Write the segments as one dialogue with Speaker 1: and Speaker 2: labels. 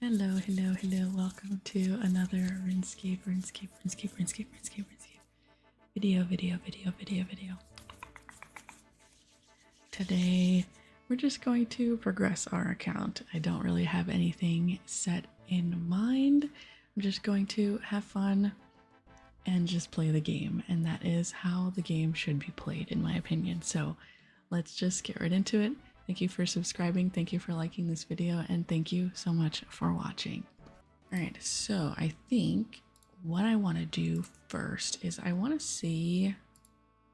Speaker 1: Hello, hello, hello. Welcome to another Runescape video. Today, we're just going to progress our account. I don't really have anything set in mind. I'm just going to have fun and just play the game. And that is how the game should be played, in my opinion. So let's just get right into it. Thank you for subscribing, thank you for liking this video, and thank you so much for watching. Alright, so I think what I want to do first is I want to see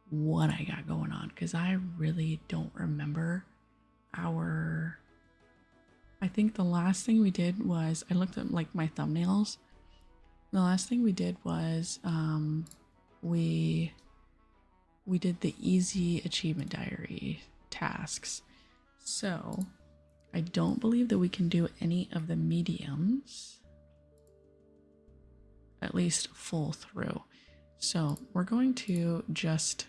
Speaker 1: what I got going on, because I really don't remember I think the last thing we did was, I looked at like my thumbnails. The last thing we did was we did the easy achievement diary tasks. So I don't believe that we can do any of the mediums, at least full through. So we're going to just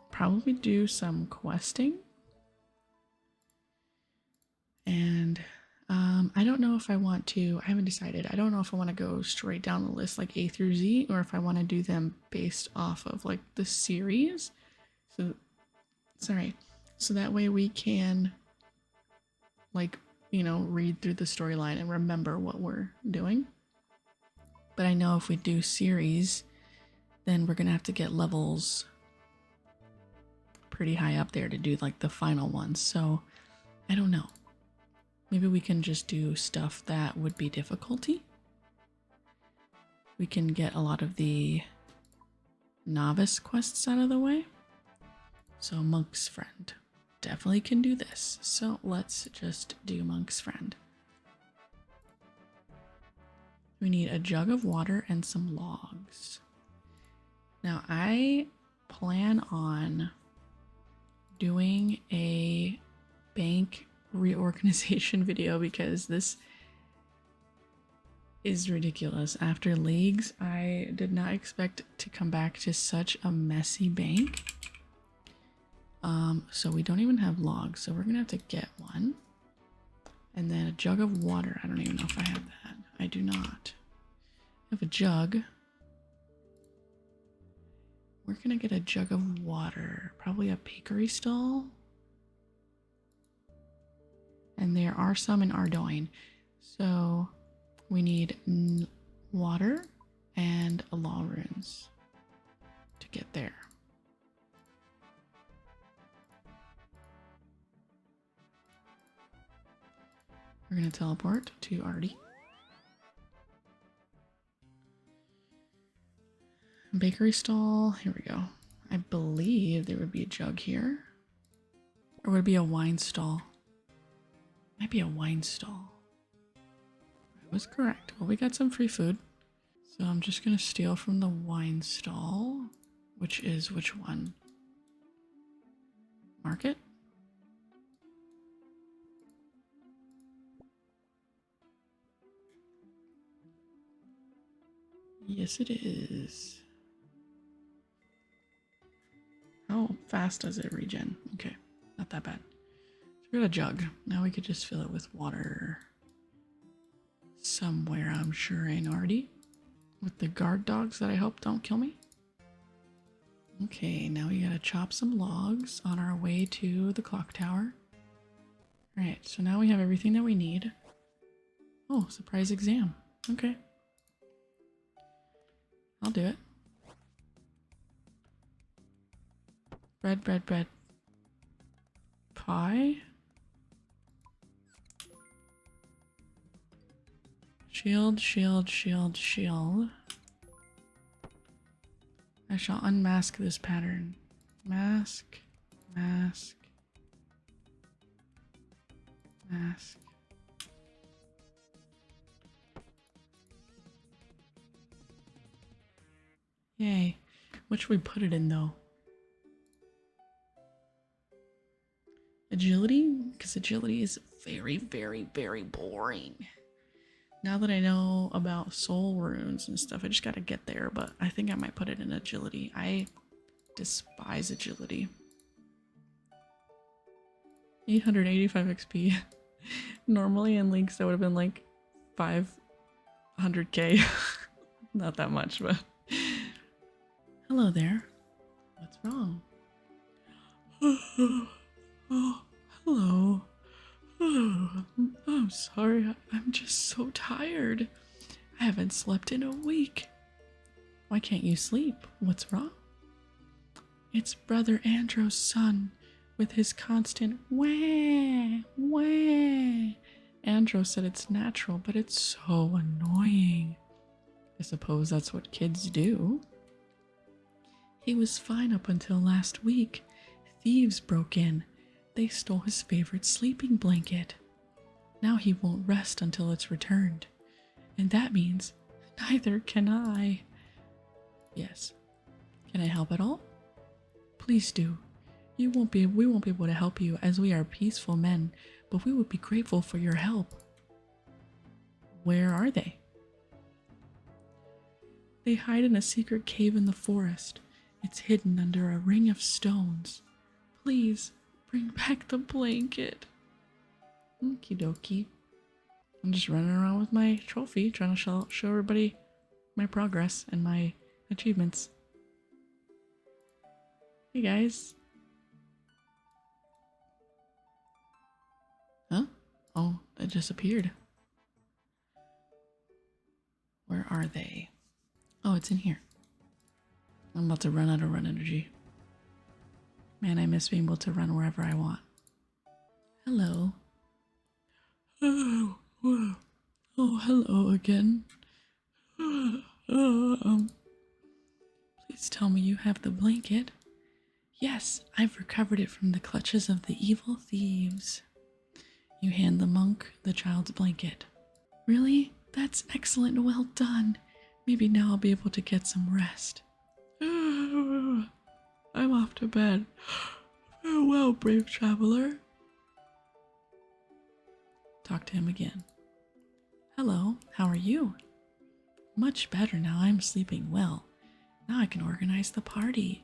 Speaker 1: probably do some questing. And I don't know if I want to, I haven't decided. I don't know if I want to go straight down the list like A through Z, or if I want to do them based off of like the series. So, sorry. So that way we can, like, you know, read through the storyline and remember what we're doing. But I know if we do series, then we're going to have to get levels pretty high up there to do like the final ones. So I don't know. Maybe we can just do stuff that would be difficulty. We can get a lot of the novice quests out of the way. So Monk's Friend. Definitely can do this. So let's just do Monk's Friend. We need a jug of water and some logs. Now I plan on doing a bank reorganization video because this is ridiculous. After leagues, I did not expect to come back to such a messy bank. So we don't even have logs, so we're gonna have to get one. And then a jug of water. I don't even know if I have that. I do not. I have a jug. We're gonna get a jug of water. Probably a bakery stall. And there are some in Ardoin. So we need water and a law runes to get there. We're going to teleport to Artie. Bakery stall. Here we go. I believe there would be a jug here. Or would it be a wine stall? Might be a wine stall. I was correct. Well, we got some free food. So I'm just going to steal from the wine stall. Which is which one? Market? Yes, it is. How fast does it regen? Okay, not that bad. So we got a jug. Now we could just fill it with water somewhere, I'm sure, in Artie. With the guard dogs that I hope don't kill me. Okay, now we gotta chop some logs on our way to the clock tower. Alright, so now we have everything that we need. Oh, surprise exam. Okay. I'll do it. Bread. Pie. Shield. I shall unmask this pattern. Mask. Yay. What should we put it in though? Agility? Because agility is very boring. Now that I know about soul runes and stuff, I just gotta get there, but I think I might put it in agility. I despise agility. 885 XP. Normally in leagues that would have been like 500k. Not that much, but hello there. What's wrong? Oh, hello. Oh, I'm sorry. I'm just so tired. I haven't slept in a week. Why can't you sleep? What's wrong? It's Brother Andrew's son with his constant wah, wah. Andrew said it's natural, but it's so annoying. I suppose that's what kids do. He was fine up until last week. Thieves broke in. They stole his favorite sleeping blanket. Now he won't rest until it's returned. And that means neither can I. Yes. Can I help at all? Please do. We won't be able to help you as we are peaceful men, but we would be grateful for your help. Where are they? They hide in a secret cave in the forest. It's hidden under a ring of stones. Please, bring back the blanket. Okie dokie. I'm just running around with my trophy, trying to show everybody my progress and my achievements. Hey guys. Huh? Oh, it disappeared. Where are they? Oh, it's in here. I'm about to run out of run energy. Man, I miss being able to run wherever I want. Hello. Oh, hello again. Please tell me you have the blanket. Yes, I've recovered it from the clutches of the evil thieves. You hand the monk the child's blanket. Really? That's excellent. Well done. Maybe now I'll be able to get some rest. I'm off to bed. Farewell, brave traveler. Talk to him again. Hello, how are you? Much better now. I'm sleeping well. Now I can organize the party.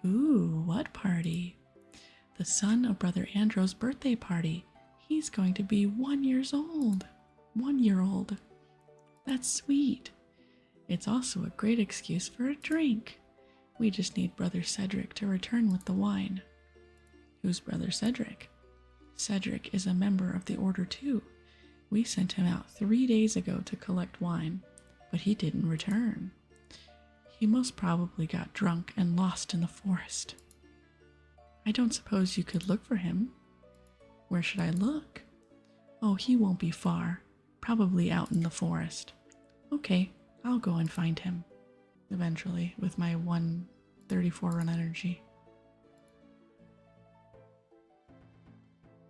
Speaker 1: Ooh, what party? The son of Brother Andrew's birthday party. He's going to be 1 year old. 1 year old. That's sweet. It's also a great excuse for a drink. We just need Brother Cedric to return with the wine. Who's Brother Cedric? Cedric is a member of the Order too. We sent him out 3 days ago to collect wine, but he didn't return. He most probably got drunk and lost in the forest. I don't suppose you could look for him. Where should I look? Oh, he won't be far. Probably out in the forest. Okay, I'll go and find him. Eventually, with my 134 run energy.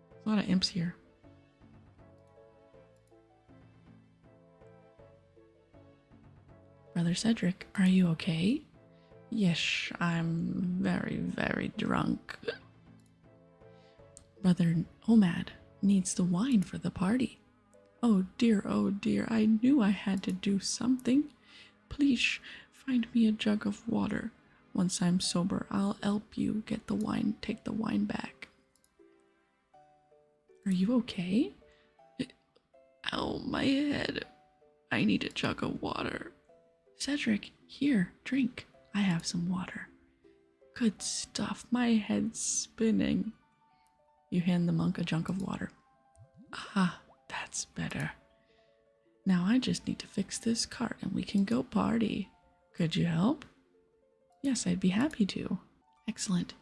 Speaker 1: There's a lot of imps here. Brother Cedric, are you okay? Yes, I'm very, very drunk. Brother Omad needs the wine for the party. Oh dear, I knew I had to do something. Please find me a jug of water. Once I'm sober, I'll help you get the wine, take the wine back. Are you okay? Ow, my head. I need a jug of water. Cedric, here, drink. I have some water. Good stuff, my head's spinning. You hand the monk a jug of water. Ah, that's better. Now I just need to fix this cart and we can go party. Could you help? Yes, I'd be happy to. Excellent.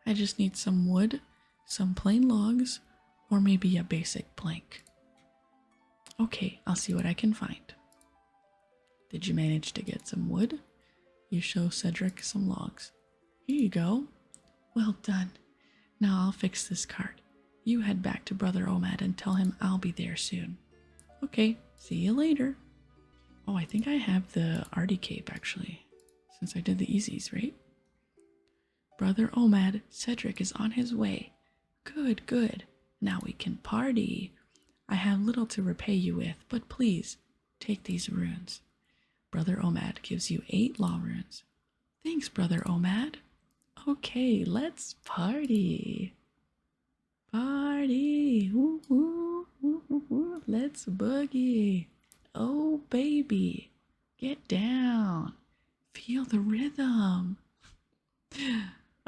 Speaker 1: I just need some wood, some plain logs, or maybe a basic plank. Okay, I'll see what I can find. Did you manage to get some wood? You show Cedric some logs. Here you go. Well done. Now I'll fix this cart. You head back to Brother Omad and tell him I'll be there soon. Okay, see you later. Oh, I think I have the Artie cape actually, since I did the easies, right? Brother Omad, Cedric is on his way. Good, good. Now we can party. I have little to repay you with, but please, take these runes. Brother Omad gives you 8 law runes. Thanks, Brother Omad. Okay, let's party. Party. Woo-hoo. Let's boogie. Oh, baby. Get down. Feel the rhythm.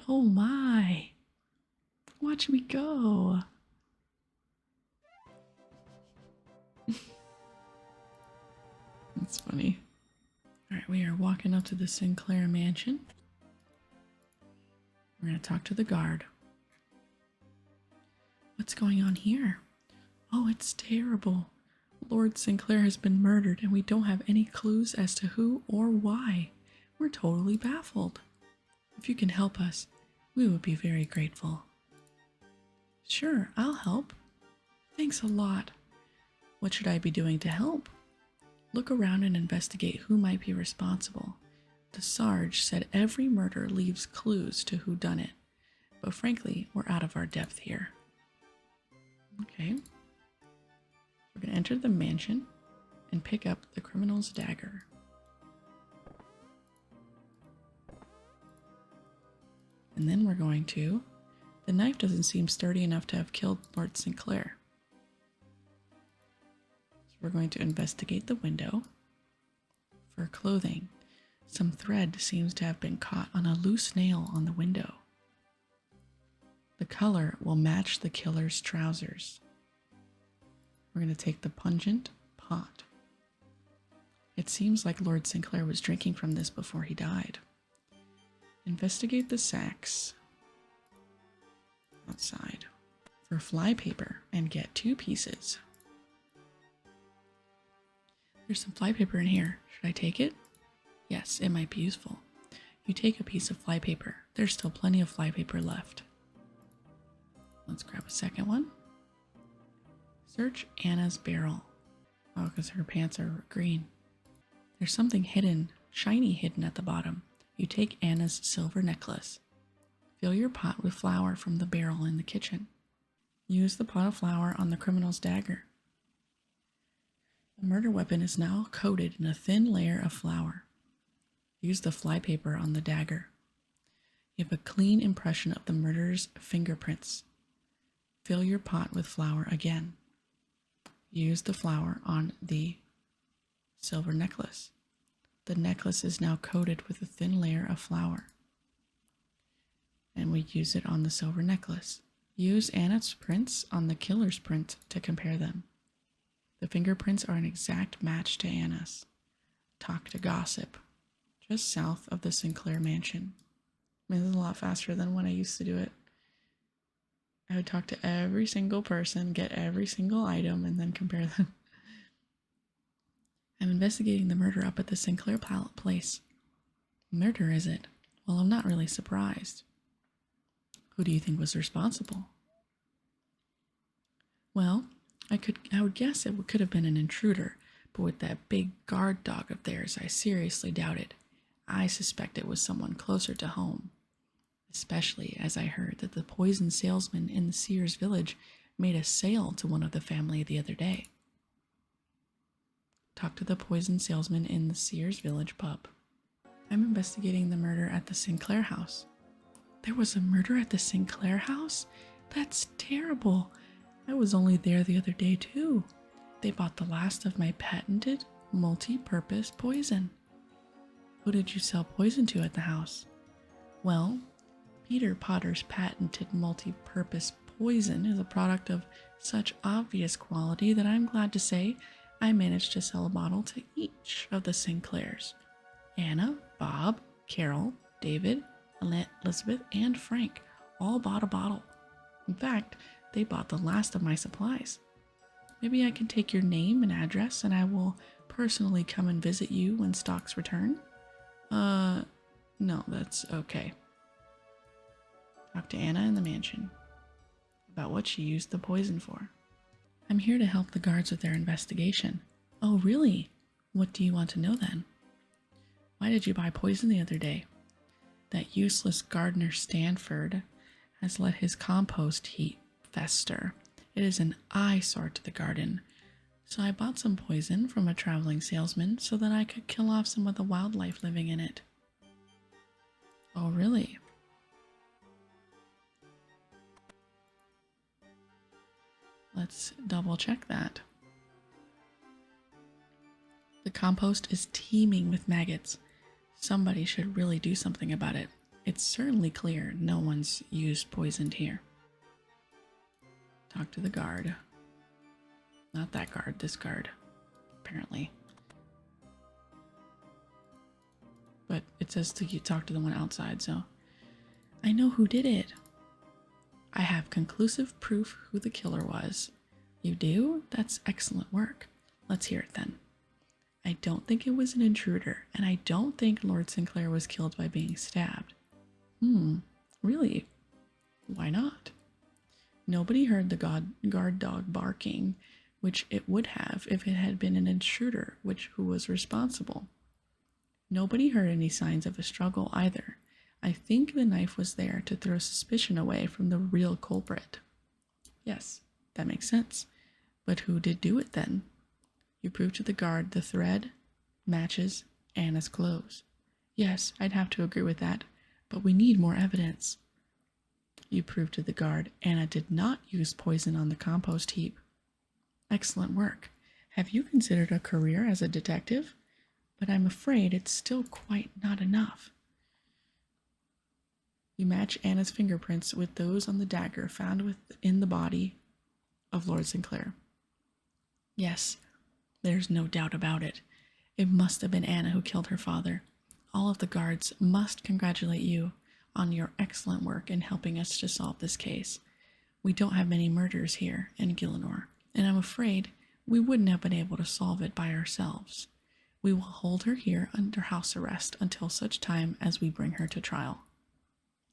Speaker 1: Oh my. Watch me go. That's funny. Alright, we are walking up to the Sinclair mansion. We're going to talk to the guard. What's going on here? Oh, it's terrible. Lord Sinclair has been murdered and we don't have any clues as to who or why. We're totally baffled. If you can help us, we would be very grateful. Sure, I'll help. Thanks a lot. What should I be doing to help? Look around and investigate who might be responsible. The Sarge said every murder leaves clues to who done it, but frankly, we're out of our depth here. Okay. We're going to enter the mansion and pick up the criminal's dagger. And then we're going to... The knife doesn't seem sturdy enough to have killed Lord Sinclair. So we're going to investigate the window for clothing. Some thread seems to have been caught on a loose nail on the window. The color will match the killer's trousers. We're going to take the pungent pot. It seems like Lord Sinclair was drinking from this before he died. Investigate the sacks outside for flypaper and get 2 pieces. There's some flypaper in here. Should I take it? Yes, it might be useful. You take a piece of flypaper. There's still plenty of flypaper left. Let's grab a second one. Search Anna's barrel. Oh, because her pants are green. There's something hidden, shiny hidden at the bottom. You take Anna's silver necklace. Fill your pot with flour from the barrel in the kitchen. Use the pot of flour on the criminal's dagger. The murder weapon is now coated in a thin layer of flour. Use the flypaper on the dagger. You have a clean impression of the murderer's fingerprints. Fill your pot with flour again. Use the flour on the silver necklace. The necklace is now coated with a thin layer of flour. And we use it on the silver necklace. Use Anna's prints on the killer's print to compare them. The fingerprints are an exact match to Anna's. Talk to gossip. Just south of the Sinclair mansion. I mean, this is a lot faster than when I used to do it. I would talk to every single person, get every single item, and then compare them. I'm investigating the murder up at the Sinclair place. Murder, is it? Well, I'm not really surprised. Who do you think was responsible? Well, I would guess it could have been an intruder, but with that big guard dog of theirs, I seriously doubt it. I suspect it was someone closer to home. Especially as I heard that the poison salesman in the Sears village made a sale to one of the family the other day. Talk to the poison salesman in the Sears village pub. I'm investigating the murder at the Sinclair house. There was a murder at the Sinclair house? That's terrible. I was only there the other day too. They bought the last of my patented multi-purpose poison. Who did you sell poison to at the house? Well, Peter Potter's patented multi-purpose poison is a product of such obvious quality that I'm glad to say I managed to sell a bottle to each of the Sinclairs. Anna, Bob, Carol, David, Elizabeth, and Frank all bought a bottle. In fact, they bought the last of my supplies. Maybe I can take your name and address and I will personally come and visit you when stocks return? No, that's okay. Talk to Anna in the mansion about what she used the poison for. I'm here to help the guards with their investigation. Oh, really? What do you want to know then? Why did you buy poison the other day? That useless gardener Stanford has let his compost heap fester. It is an eyesore to the garden. So I bought some poison from a traveling salesman so that I could kill off some of the wildlife living in it. Oh, really? Let's double check that. The compost is teeming with maggots. Somebody should really do something about it. It's certainly clear no one's used poisoned here. Talk to the guard. Not that guard, this guard, apparently. But it says to talk to the one outside, so I know who did it. I have conclusive proof who the killer was. You do? That's excellent work. Let's hear it then. I don't think it was an intruder, and I don't think Lord Sinclair was killed by being stabbed. Really? Why not? Nobody heard the guard dog barking, which it would have if it had been an intruder, who was responsible. Nobody heard any signs of a struggle either. I think the knife was there to throw suspicion away from the real culprit. Yes, that makes sense. But who did do it then? You proved to the guard the thread, matches, Anna's clothes. Yes, I'd have to agree with that, but we need more evidence. You proved to the guard Anna did not use poison on the compost heap. Excellent work. Have you considered a career as a detective? But I'm afraid it's still quite not enough. You match Anna's fingerprints with those on the dagger found within the body of Lord Sinclair. Yes, there's no doubt about it. It must have been Anna who killed her father. All of the guards must congratulate you on your excellent work in helping us to solve this case. We don't have many murders here in Gillinor, and I'm afraid we wouldn't have been able to solve it by ourselves. We will hold her here under house arrest until such time as we bring her to trial.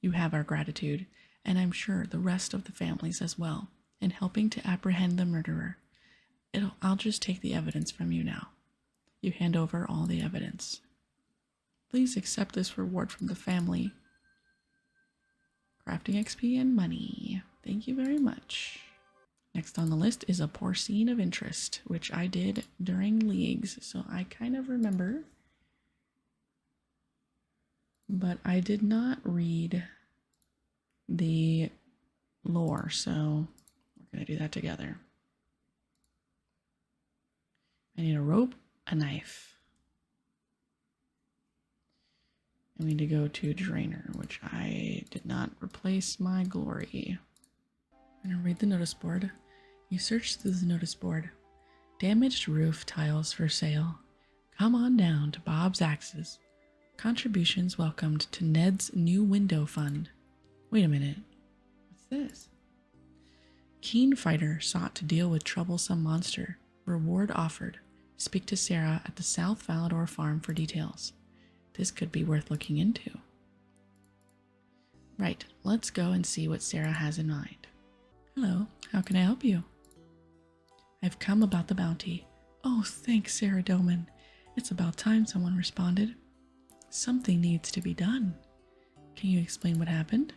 Speaker 1: You have our gratitude, and I'm sure the rest of the families as well, in helping to apprehend the murderer. I'll just take the evidence from you now. You hand over all the evidence. Please accept this reward from the family. Crafting XP and money. Thank you very much. Next on the list is a Porcine of Interest, which I did during leagues, so I kind of remember. But I did not read the lore, so we're going to do that together. I need a rope, a knife. I need to go to Drainer, which I did not replace my glory. I'm going to read the notice board. You search through the notice board. Damaged roof tiles for sale. Come on down to Bob's Axes. Contributions welcomed to Ned's new window fund. Wait a minute. What's this? Keen fighter sought to deal with troublesome monster. Reward offered. Speak to Sarah at the South Valador farm for details. This could be worth looking into. Right, let's go and see what Sarah has in mind. Hello, how can I help you? I've come about the bounty. Oh, thanks, Sarah Doman. It's about time someone responded. Something needs to be done. Can you explain what happened?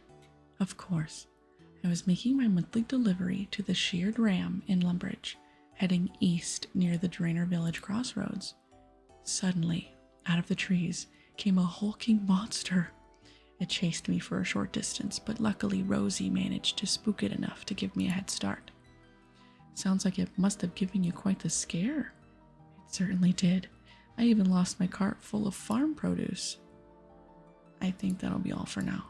Speaker 1: Of course. I was making my monthly delivery to the Sheared Ram in Lumbridge, heading east near the Drainer Village crossroads. Suddenly, out of the trees, came a hulking monster. It chased me for a short distance, but luckily Rosie managed to spook it enough to give me a head start. Sounds like it must have given you quite the scare. It certainly did. I even lost my cart full of farm produce. I think that'll be all for now.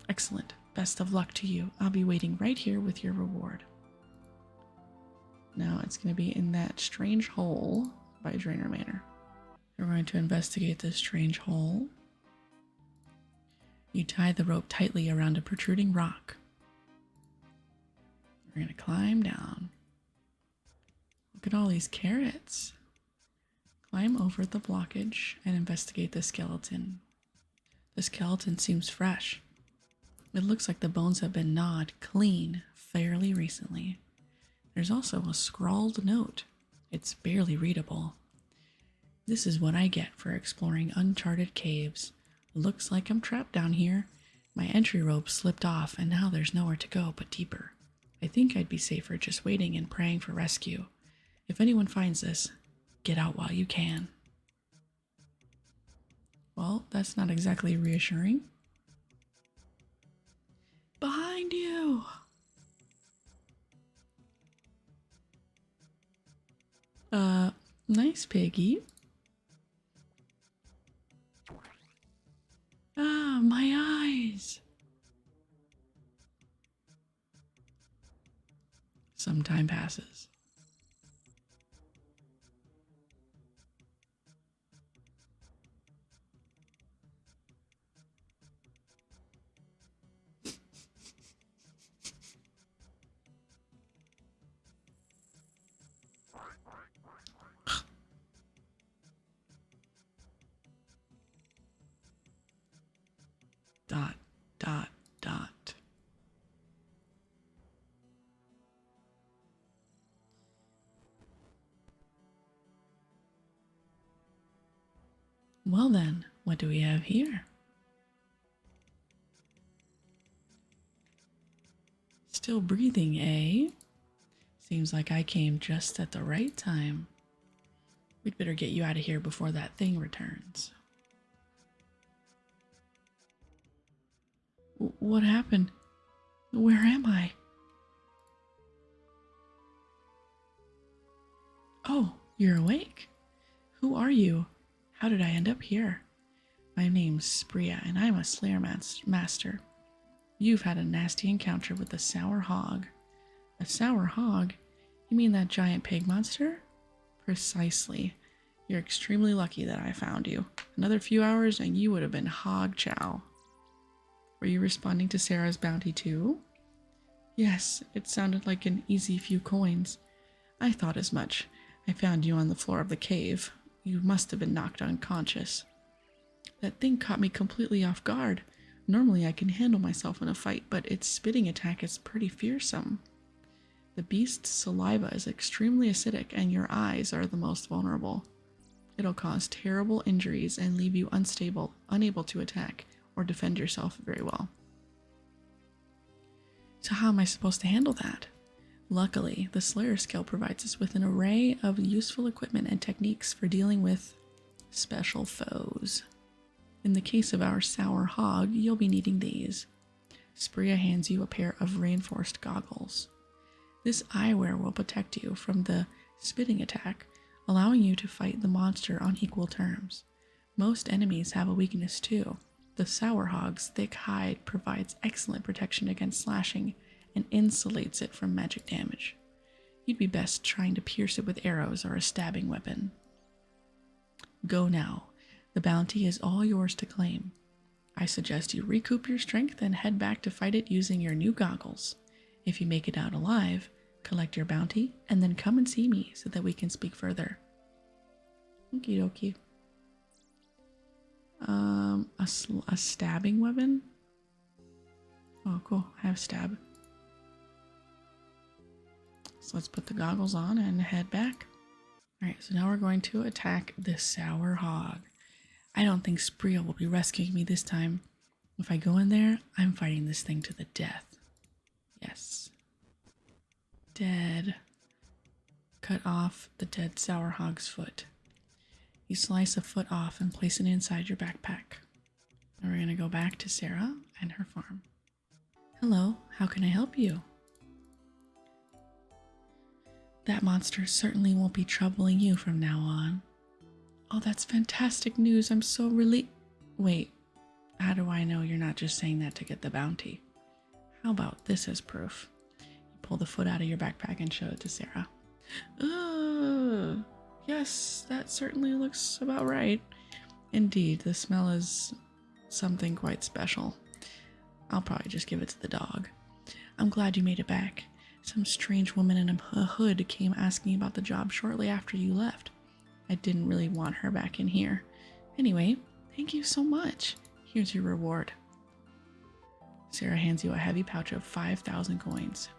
Speaker 1: Excellent. Best of luck to you. I'll be waiting right here with your reward. Now it's going to be in that strange hole by Drainer Manor. We're going to investigate this strange hole. You tie the rope tightly around a protruding rock. We're going to climb down. Look at all these carrots. Climb over the blockage and investigate the skeleton. The skeleton seems fresh. It looks like the bones have been gnawed clean fairly recently. There's also a scrawled note. It's barely readable. This is what I get for exploring uncharted caves. Looks like I'm trapped down here. My entry rope slipped off and now there's nowhere to go but deeper. I think I'd be safer just waiting and praying for rescue. If anyone finds this, get out while you can. Well, that's not exactly reassuring. Behind you! Nice, piggy. Ah, my eyes. Some time passes. Dot, dot, dot. Well then, what do we have here? Still breathing, eh? Seems like I came just at the right time. We'd better get you out of here before that thing returns. What happened? Where am I? Oh, you're awake. Who are you? How did I end up here? My name's Spria, and I'm a Slayer Master. You've had a nasty encounter with the Sour Hog. A Sour Hog? You mean that giant pig monster? Precisely. You're extremely lucky that I found you. Another few hours and you would have been hog chow. Were you responding to Sarah's bounty too? Yes, it sounded like an easy few coins. I thought as much. I found you on the floor of the cave. You must have been knocked unconscious. That thing caught me completely off guard. Normally I can handle myself in a fight, but its spitting attack is pretty fearsome. The beast's saliva is extremely acidic and your eyes are the most vulnerable. It'll cause terrible injuries and leave you unstable, unable to attack or defend yourself very well. So how am I supposed to handle that? Luckily, the Slayer skill provides us with an array of useful equipment and techniques for dealing with special foes. In the case of our Sour Hog, you'll be needing these. Spria hands you a pair of reinforced goggles. This eyewear will protect you from the spitting attack, allowing you to fight the monster on equal terms. Most enemies have a weakness too. The Sour Hog's thick hide provides excellent protection against slashing and insulates it from magic damage. You'd be best trying to pierce it with arrows or a stabbing weapon. Go now. The bounty is all yours to claim. I suggest you recoup your strength and head back to fight it using your new goggles. If you make it out alive, collect your bounty and then come and see me so that we can speak further. Okie dokie. A stabbing weapon? Oh, cool. I have stab. So let's put the goggles on and head back. Alright, so now we're going to attack the Sour Hog. I don't think Spria will be rescuing me this time. If I go in there, I'm fighting this thing to the death. Yes. Dead. Cut off the dead Sour Hog's foot. You slice a foot off and place it inside your backpack. Now we're going to go back to Sarah and her farm. Hello, how can I help you? That monster certainly won't be troubling you from now on. Oh, that's fantastic news. I'm so relieved. Wait, how do I know you're not just saying that to get the bounty? How about this as proof? You pull the foot out of your backpack and show it to Sarah. Yes, that certainly looks about right. Indeed, the smell is something quite special. I'll probably just give it to the dog. I'm glad you made it back. Some strange woman in a hood came asking about the job shortly after you left. I didn't really want her back in here. Anyway, thank you so much. Here's your reward. Sarah hands you a heavy pouch of 5,000 coins.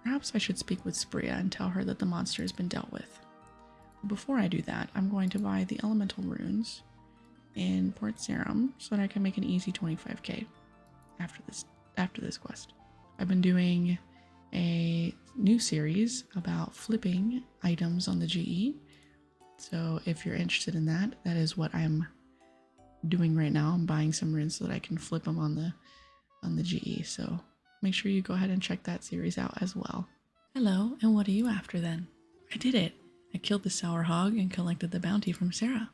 Speaker 1: Perhaps I should speak with Spria and tell her that the monster has been dealt with. Before I do that, I'm going to buy the elemental runes in Port Sarum so that I can make an easy 25k after this quest. I've been doing a new series about flipping items on the GE. So if you're interested in that, that is what I'm doing right now. I'm buying some runes so that I can flip them on the GE. So make sure you go ahead and check that series out as well. Hello, and what are you after then? I did it. I killed the sour hog and collected the bounty from Sarah.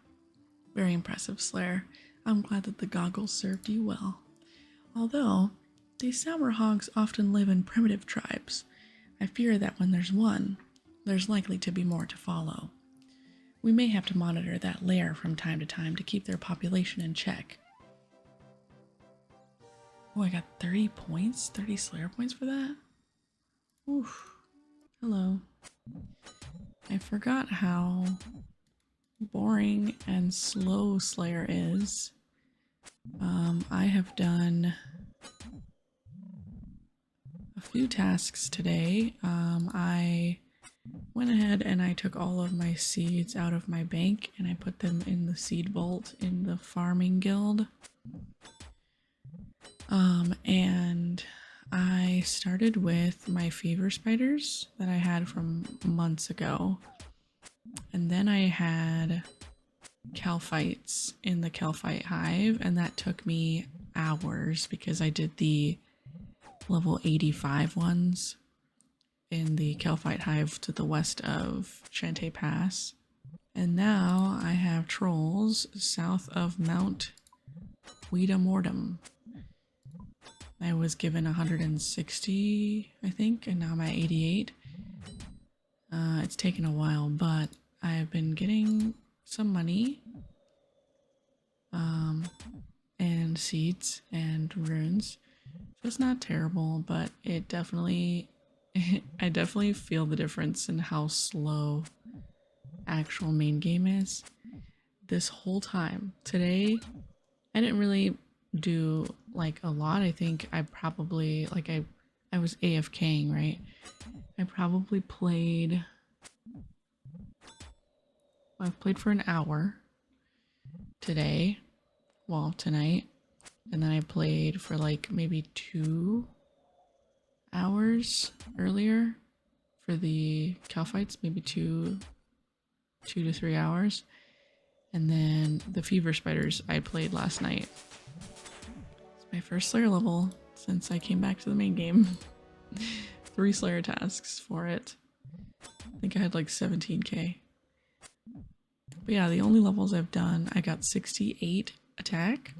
Speaker 1: Very impressive, Slayer. I'm glad that the goggles served you well. Although, these sour hogs often live in primitive tribes. I fear that when there's one, there's likely to be more to follow. We may have to monitor that lair from time to time to keep their population in check. Oh, I got 30 points? 30 Slayer points for that? Oof. Hello. I forgot how boring and slow Slayer is. I have done a few tasks today. I went ahead and I took all of my seeds out of my bank and I put them in the seed vault in the farming guild. And I started with my fever spiders that I had from months ago. And then I had Calphites in the Calphite hive, and that took me hours because I did the level 85 ones in the Calphite hive to the west of Shantae Pass. And now I have trolls south of Mount Weedamortem. I was given 160, I think, and now I'm at 88. It's taken a while, but I've been getting some money, and seeds and runes. So it's not terrible, but it definitely, I definitely feel the difference in how slow actual main game is. This whole time today, I didn't really do like a lot. I think I probably I was AFKing, right? I probably played, I've played for an hour today, well tonight, and then I played for like maybe 2 hours earlier for the Calphites, maybe 2 to 3 hours, and then the fever spiders I played last night. It's my first Slayer level since I came back to the main game. 3 Slayer tasks for it. I think I had like 17k. But yeah, the only levels I've done, I got 68 attack.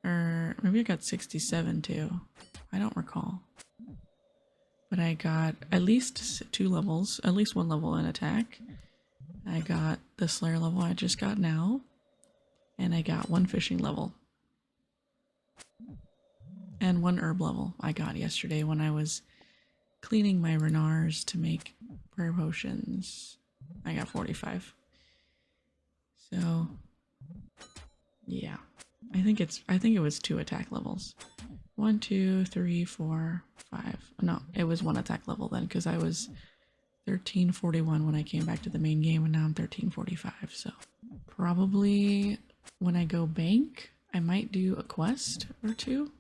Speaker 1: Or maybe I got 67 too. I don't recall. But I got at least 2 levels, at least 1 level in attack. I got the Slayer level I just got now. And I got 1 fishing level. And 1 herb level I got yesterday when I was cleaning my Renars to make prayer potions. I got 45. So yeah, I think it was 2 attack levels. 1, 2, 3, 4, 5. No, it was 1 attack level then, because I was 1341 when I came back to the main game, and now I'm 1345. So probably when I go bank, I might do a quest or 2.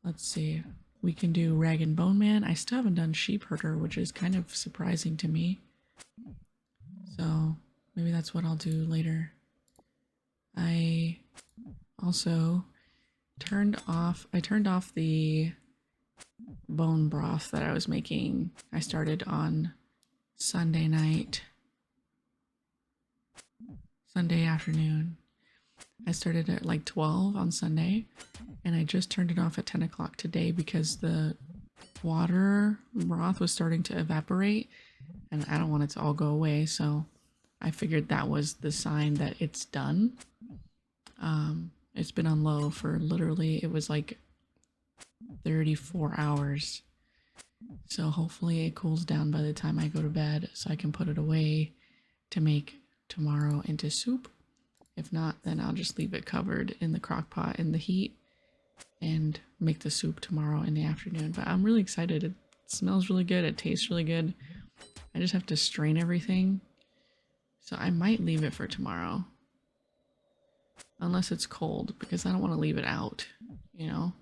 Speaker 1: Let's see. We can do Rag and Bone Man. I still haven't done Sheep Herder, which is kind of surprising to me. So maybe that's what I'll do later. I also turned off the bone broth that I was making. I started on Sunday afternoon. I started at like 12 on Sunday, and I just turned it off at 10 o'clock today because the water broth was starting to evaporate, and I don't want it to all go away, so I figured that was the sign that it's done. It's been on low for literally, it was like 34 hours. So hopefully it cools down by the time I go to bed so I can put it away to make tomorrow into soup. If not, then I'll just leave it covered in the crock pot in the heat and make the soup tomorrow in the afternoon. But I'm really excited. It smells really good. It tastes really good. I just have to strain everything. So I might leave it for tomorrow. Unless it's cold, because I don't want to leave it out, you know,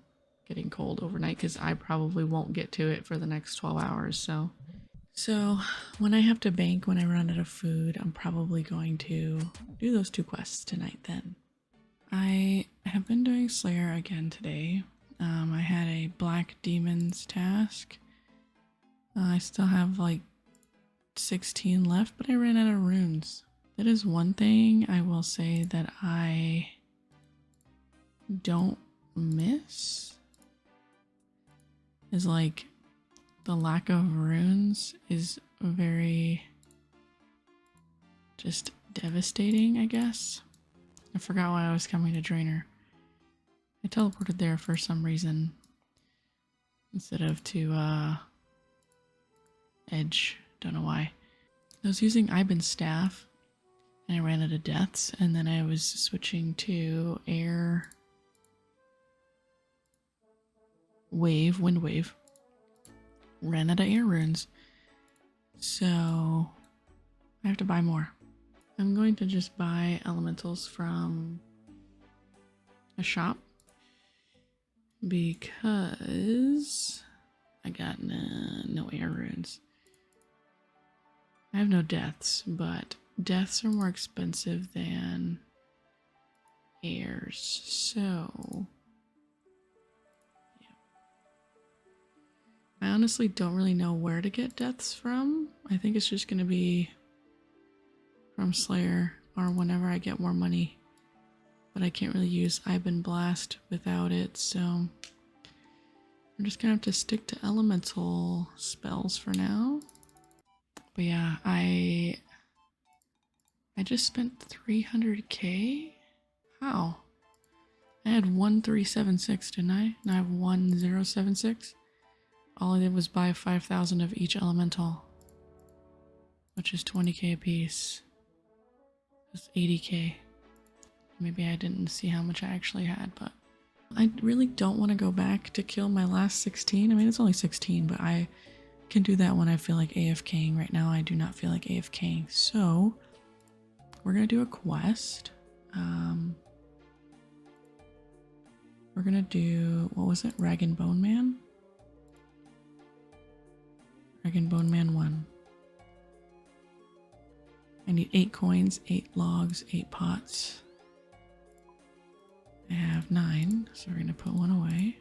Speaker 1: getting cold overnight, because I probably won't get to it for the next 12 hours. So when I have to bank, when I run out of food, I'm probably going to do those 2 quests tonight then. I have been doing Slayer again today. I had a Black Demons task. I still have like 16 left, but I ran out of runes. That is one thing I will say that I don't miss, is like the lack of runes is very just devastating, I guess. I forgot why I was coming to Drainer. I teleported there for some reason instead of to Edge. Don't know why. I was using Iban's staff and I ran out of deaths, and then I was switching to air wave, wind wave. Ran out of air runes. So I have to buy more. I'm going to just buy elementals from a shop because I got no air runes. I have no deaths, but deaths are more expensive than airs, so yeah. I honestly don't really know where to get deaths from. I think it's just going to be from Slayer or whenever I get more money, but I can't really use Iban Blast without it, so I'm just gonna have to stick to elemental spells for now. But yeah, I just spent 300k? How? I had 1376, didn't I? And I have 1076. All I did was buy 5,000 of each elemental, which is 20k a piece. That's 80k. Maybe I didn't see how much I actually had, but I really don't want to go back to kill my last 16. I mean, it's only 16, but I can do that when I feel like AFKing. Right now, I do not feel like AFKing. So we're going to do a quest. We're going to do, what was it? Rag and Bone Man? Rag and Bone Man 1. I need 8 coins, 8 logs, 8 pots. I have 9, so we're going to put one away.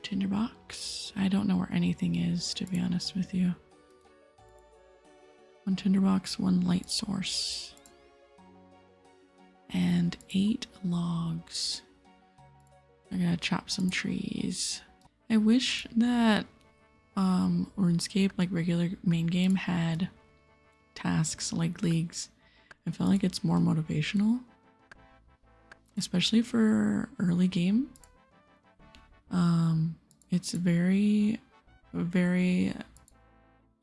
Speaker 1: Tinderbox. I don't know where anything is, to be honest with you. 1 tinderbox, 1 light source. And 8 logs. I gotta chop some trees. I wish that RuneScape, like regular main game, had tasks like leagues. I feel like it's more motivational, especially for early game. It's very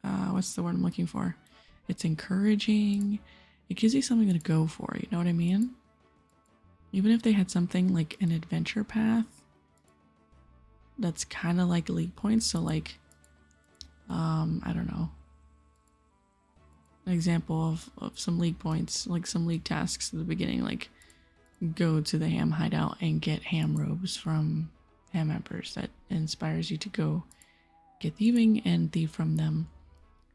Speaker 1: what's the word I'm looking for? It's encouraging. It gives you something to go for, you know what I mean? Even if they had something like an adventure path that's kind of like league points, so like I don't know, an example of some league points, like some league tasks at the beginning, like go to the ham hideout and get ham robes from ham members. That inspires you to go get thieving and thieve from them,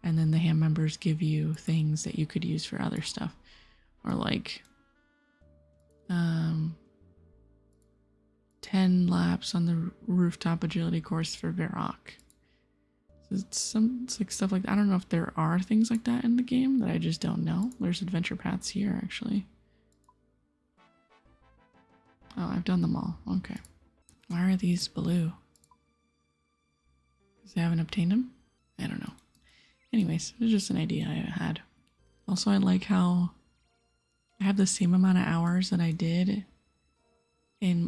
Speaker 1: and then the ham members give you things that you could use for other stuff, or like 10 laps on the rooftop agility course for Varrock. So it's like stuff like that. I don't know if there are things like that in the game that I just don't know. There's adventure paths here actually. Oh, I've done them all. Okay. Why are these blue? Because I haven't obtained them? I don't know. Anyways, it's just an idea I had. Also, I like how I have the same amount of hours that I did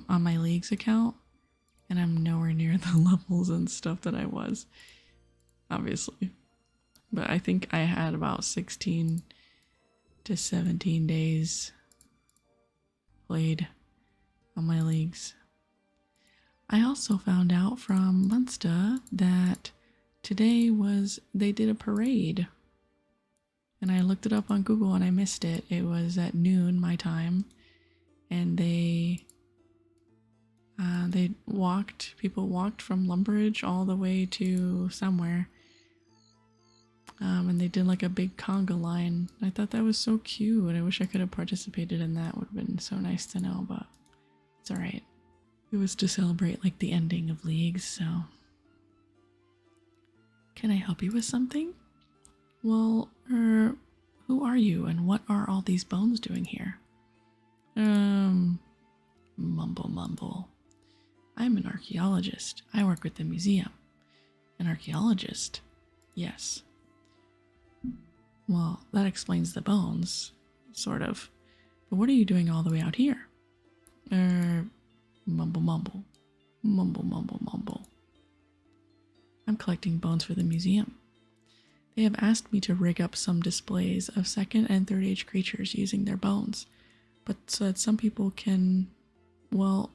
Speaker 1: on my leagues account, and I'm nowhere near the levels and stuff that I was, obviously. But I think I had about 16 to 17 days played on my leagues. I also found out from Munsta that today they did a parade, and I looked it up on Google and I missed it. It was at noon my time, and people walked from Lumbridge all the way to somewhere, and they did like a big conga line. I thought that was so cute, and I wish I could have participated in that. Would have been so nice to know, but it's all right. It was to celebrate like the ending of leagues, so. Can I help you with something? Well, Who are you and what are all these bones doing here? Mumble mumble. I'm an archaeologist. I work with the museum. An archaeologist? Yes. Well, that explains the bones, sort of. But what are you doing all the way out here? Mumble mumble. Mumble mumble mumble. I'm collecting bones for the museum. They have asked me to rig up some displays of second and third age creatures using their bones, but so that some people can, well,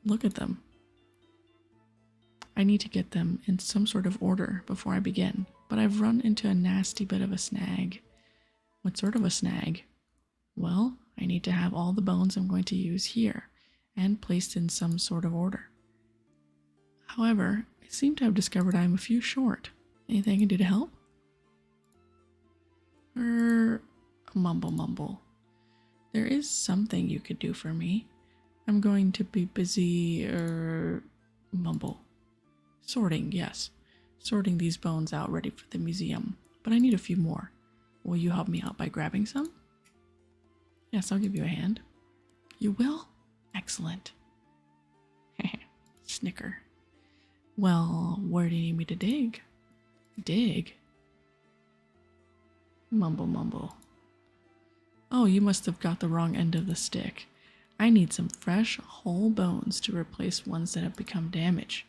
Speaker 1: look at them. I need to get them in some sort of order before I begin, but I've run into a nasty bit of a snag. What sort of a snag? Well, I need to have all the bones I'm going to use here, and placed in some sort of order. However, I seem to have discovered I'm a few short. Anything I can do to help? Mumble mumble. There is something you could do for me. I'm going to be busy, mumble. Sorting, yes. Sorting these bones out ready for the museum. But I need a few more. Will you help me out by grabbing some? Yes, I'll give you a hand. You will? Excellent. Snicker. Well, where do you need me to dig? Dig? Mumble mumble. Oh, you must have got the wrong end of the stick. I need some fresh, whole bones to replace ones that have become damaged.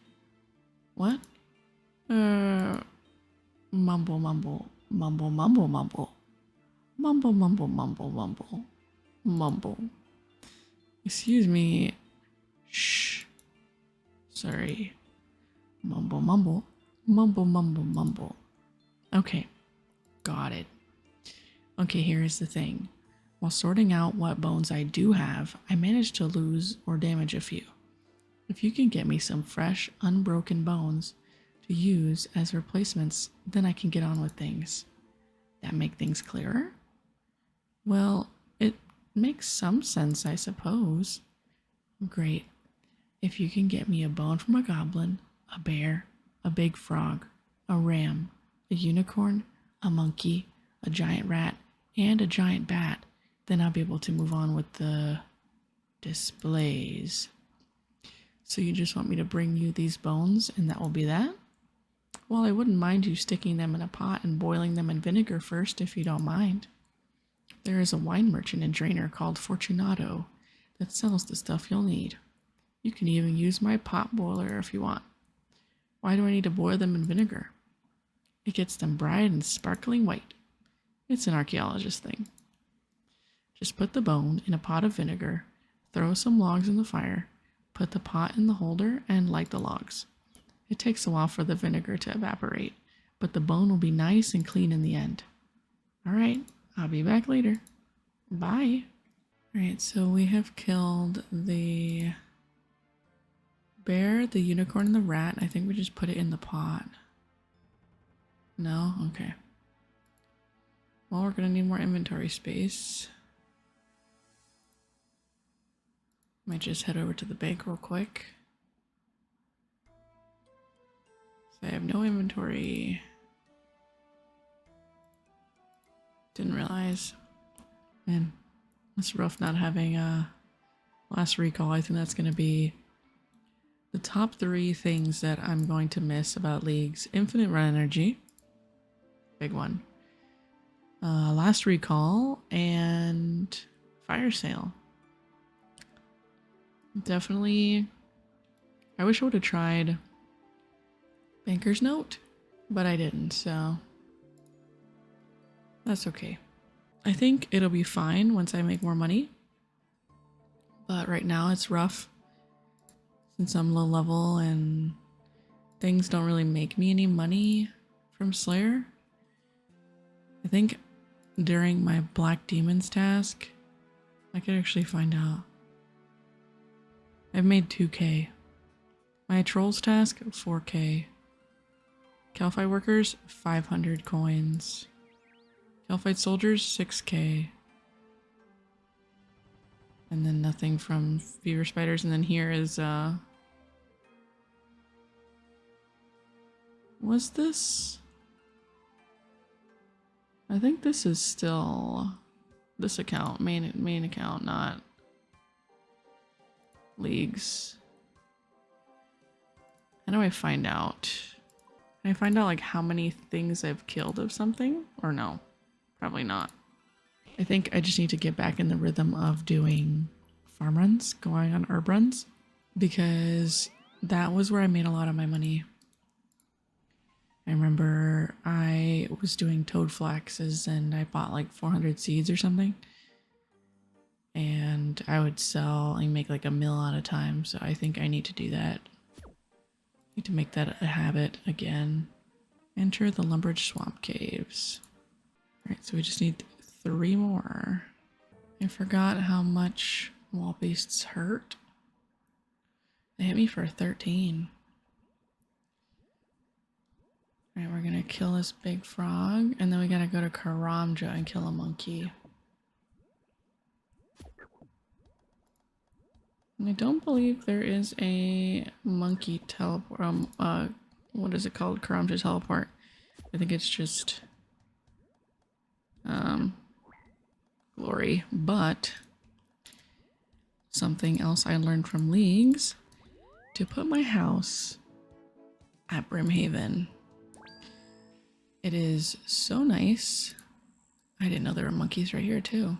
Speaker 1: What? Mumble mumble. Mumble mumble mumble. Mumble mumble mumble mumble. Mumble. Excuse me. Shh. Sorry. Mumble mumble. Mumble mumble mumble. Okay. Got it. Okay, here's the thing. While sorting out what bones I do have, I managed to lose or damage a few. If you can get me some fresh, unbroken bones to use as replacements, then I can get on with things. That make things clearer? Well, it makes some sense, I suppose. Great. If you can get me a bone from a goblin, a bear, a big frog, a ram, a unicorn, a monkey, a giant rat, and a giant bat, then I'll be able to move on with the displays. So you just want me to bring you these bones and that will be that? Well, I wouldn't mind you sticking them in a pot and boiling them in vinegar first if you don't mind. There is a wine merchant and drainer called Fortunato that sells the stuff you'll need. You can even use my pot boiler if you want. Why do I need to boil them in vinegar? It gets them bright and sparkling white. It's an archaeologist thing. Just put the bone in a pot of vinegar, throw some logs in the fire, put the pot in the holder, and light the logs. It takes a while for the vinegar to evaporate, but the bone will be nice and clean in the end. Alright, I'll be back later. Bye. Alright, so we have killed the bear, the unicorn, and the rat. I think we just put it in the pot. No? Okay. Well, we're gonna need more inventory space. Might just head over to the bank real quick. So I have no inventory. Didn't realize. Man, it's rough not having a last recall. I think that's gonna be the top 3 things that I'm going to miss about League's infinite run energy. Big one. Last recall and fire sale. Definitely. I wish I would have tried Banker's Note, but I didn't, so that's okay. I think it'll be fine once I make more money, but right now it's rough since I'm low level and things don't really make me any money from Slayer. I think during my Black Demons task, I could actually find out. I've made 2k. My Trolls task, 4k. Calphite Workers, 500 coins. Calphite Soldiers, 6k. And then nothing from Fever Spiders. And then here is, was this? I think this is still this account, main account, not leagues. How do I find out? Can I find out like how many things I've killed of something? Or no? Probably not. I think I just need to get back in the rhythm of doing farm runs, going on herb runs, because that was where I made a lot of my money. I remember I was doing toad flaxes and I bought like 400 seeds or something. And I would sell and make like a mill at a time. So I think I need to do that. Need to make that a habit again. Enter the Lumbridge Swamp Caves. Alright, so we just need 3 more. I forgot how much wall beasts hurt. They hit me for 13. Alright, we're gonna kill this big frog, and then we gotta go to Karamja and kill a monkey. And I don't believe there is a monkey teleport, what is it called? Karamja teleport. I think it's just, glory, but something else I learned from leagues, to put my house at Brimhaven. It is so nice. I didn't know there were monkeys right here too.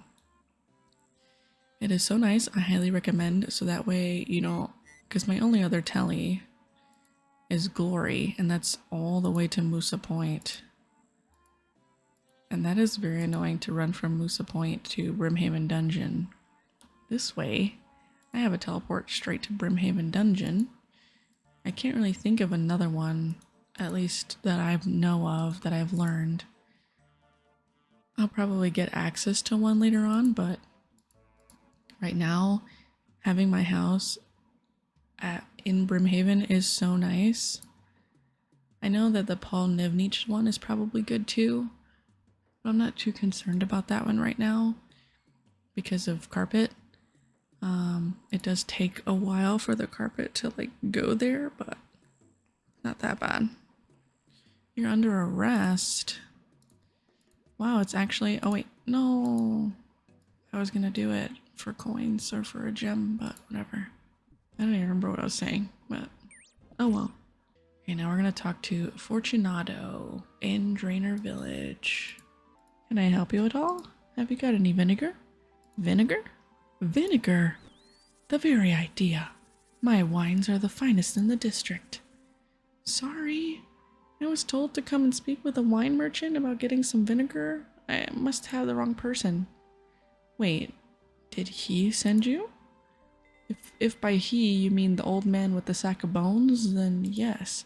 Speaker 1: It is so nice. I highly recommend, so that way, you know, because my only other telly is Glory, and that's all the way to Musa Point. And that is very annoying to run from Musa Point to Brimhaven Dungeon. This way, I have a teleport straight to Brimhaven Dungeon. I can't really think of another one, at least that I know of, that I've learned. I'll probably get access to one later on, but right now, having my house in Brimhaven is so nice. I know that the Paul Nivnich one is probably good too, but I'm not too concerned about that one right now because of carpet. It does take a while for the carpet to like go there, but not that bad. You're under arrest. Wow, it's actually, oh wait, no. I was gonna do it for coins or for a gem, but whatever. I don't even remember what I was saying, but oh well. Okay, now we're gonna talk to Fortunato in Drainer Village. Can I help you at all? Have you got any vinegar? Vinegar? Vinegar! The very idea. My wines are the finest in the district. Sorry, I was told to come and speak with a wine merchant about getting some vinegar. I must have the wrong person. Wait, did he send you? If by he you mean the old man with the sack of bones, then yes.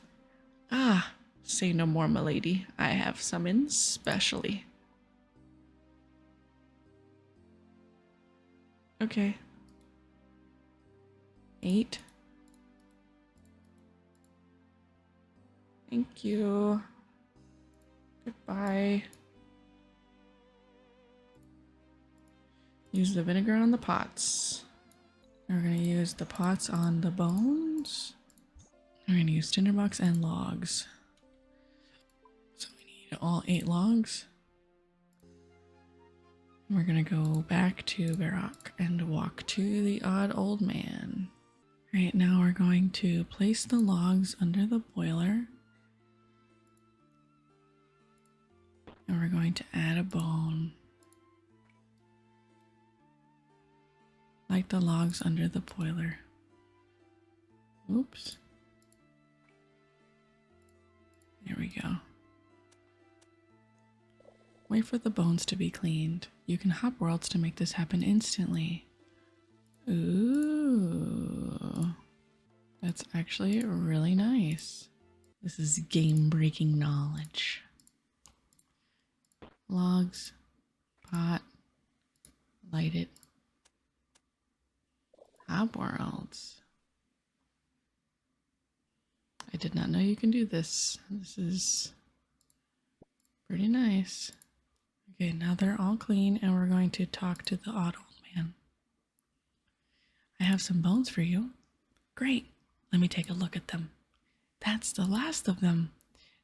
Speaker 1: Ah, say no more, milady. I have some in specially. Okay. 8. Thank you. Goodbye. Use the vinegar on the pots. We're gonna use the pots on the bones. We're gonna use tinderbox and logs. So we need all 8 logs. We're gonna go back to Barak and walk to the odd old man. Right now we're going to place the logs under the boiler. And we're going to add a bone. Light the logs under the boiler. Oops. There we go. Wait for the bones to be cleaned. You can hop worlds to make this happen instantly. Ooh. That's actually really nice. This is game-breaking knowledge. Logs, pot, light it. Hop worlds. I did not know you can do this. This is pretty nice. Okay, now they're all clean and we're going to talk to the odd old man. I have some bones for you. Great. Let me take a look at them. That's the last of them.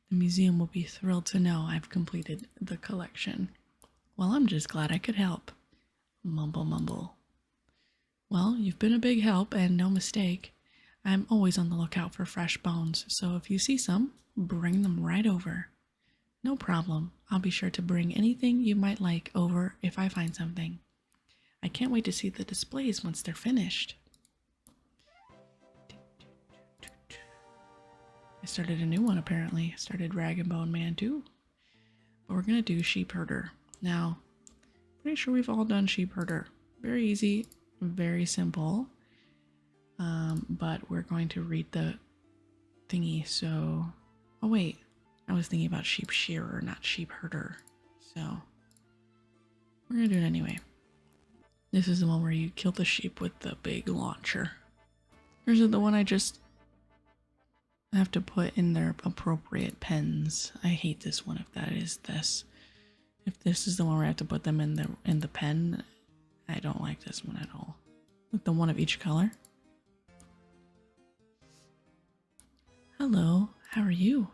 Speaker 1: The museum will be thrilled to know I've completed the collection. Well, I'm just glad I could help. Mumble, mumble. Well, you've been a big help and no mistake. I'm always on the lookout for fresh bones, so if you see some, bring them right over. No problem. I'll be sure to bring anything you might like over if I find something. I can't wait to see the displays once they're finished. I started a new one apparently. I started Rag and Bone Man too. But we're gonna do Sheep Herder. Now, pretty sure we've all done Sheep Herder. Very easy, very simple. But we're going to read the thingy, so... Oh wait, I was thinking about Sheep Shearer, not Sheep Herder. So, we're gonna do it anyway. This is the one where you kill the sheep with the big launcher. Or is it the one I just have to put in their appropriate pens? I hate this one if that is this. If this is the one where I have to put them in the pen, I don't like this one at all. With the one of each color. Hello, how are you?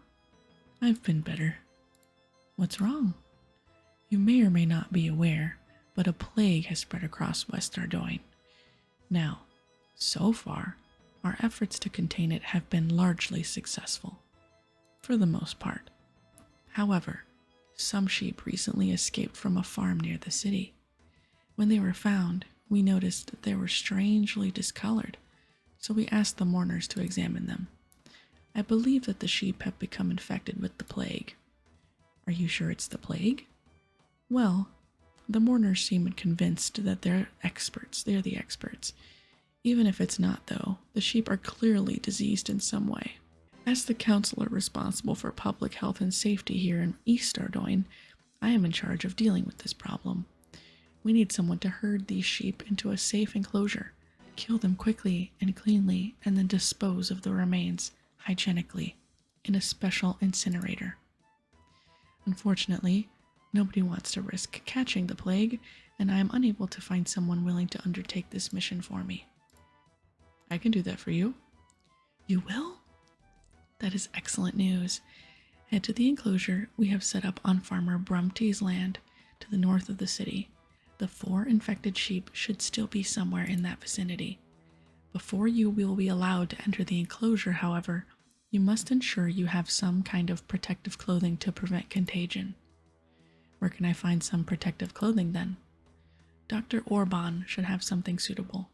Speaker 1: I've been better. What's wrong? You may or may not be aware, but a plague has spread across West Ardoin. Now, so far, our efforts to contain it have been largely successful, for the most part. However, some sheep recently escaped from a farm near the city. When they were found, we noticed that they were strangely discolored, so we asked the mourners to examine them. I believe that the sheep have become infected with the plague. Are you sure it's the plague? Well, the mourners seem convinced that they're experts. They're the experts. Even if it's not, though, the sheep are clearly diseased in some way. As the counselor responsible for public health and safety here in East Ardoin, I am in charge of dealing with this problem. We need someone to herd these sheep into a safe enclosure, kill them quickly and cleanly, and then dispose of the remains hygienically in a special incinerator. Unfortunately, nobody wants to risk catching the plague, and I am unable to find someone willing to undertake this mission for me. I can do that for you. You will? That is excellent news. Head to the enclosure we have set up on Farmer Brumty's land to the north of the city. The 4 infected sheep should still be somewhere in that vicinity. Before you will be allowed to enter the enclosure, however, you must ensure you have some kind of protective clothing to prevent contagion. Where can I find some protective clothing then? Dr. Orban should have something suitable.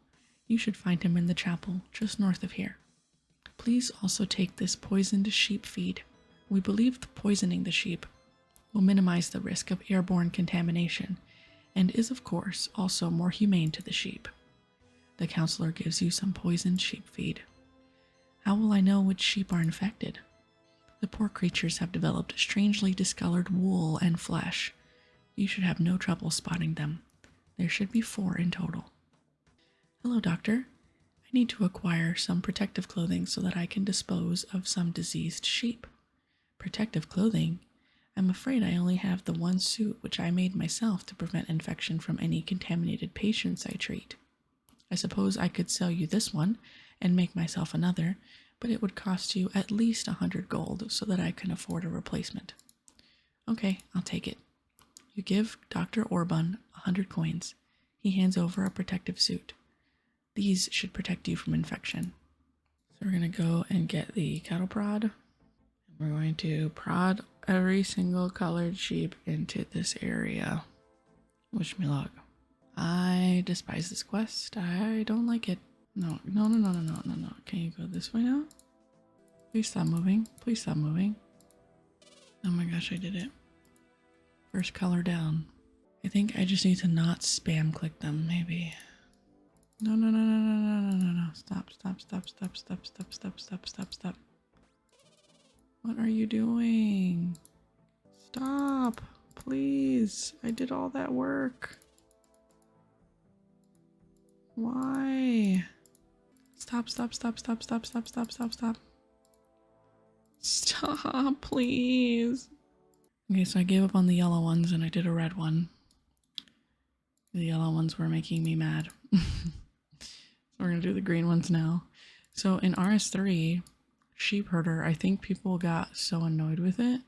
Speaker 1: You should find him in the chapel just north of here. Please also take this poisoned sheep feed. We believe poisoning the sheep will minimize the risk of airborne contamination and is, of course, also more humane to the sheep. The counselor gives you some poisoned sheep feed. How will I know which sheep are infected? The poor creatures have developed strangely discolored wool and flesh. You should have no trouble spotting them. There should be 4 in total. Hello, doctor. I need to acquire some protective clothing so that I can dispose of some diseased sheep. Protective clothing? I'm afraid I only have the one suit which I made myself to prevent infection from any contaminated patients I treat. I suppose I could sell you this one and make myself another, but it would cost you at least 100 gold so that I can afford a replacement. Okay, I'll take it. You give Dr. Orban 100 coins. He hands over a protective suit. These should protect you from infection. So we're going to go and get the cattle prod. We're going to prod every single colored sheep into this area. Wish me luck. I despise this quest. I don't like it. No. Can you go this way now? Please stop moving. Please stop moving. Oh my gosh, I did it. First color down. I think I just need to not spam click them, maybe. No. Stop. What are you doing? Stop, please. I did all that work. Why? Stop. Stop, please. Okay, so I gave up on the yellow ones and I did a red one. The yellow ones were making me mad. So we're gonna do the green ones now. So in RS3, sheep herder, I think people got so annoyed with it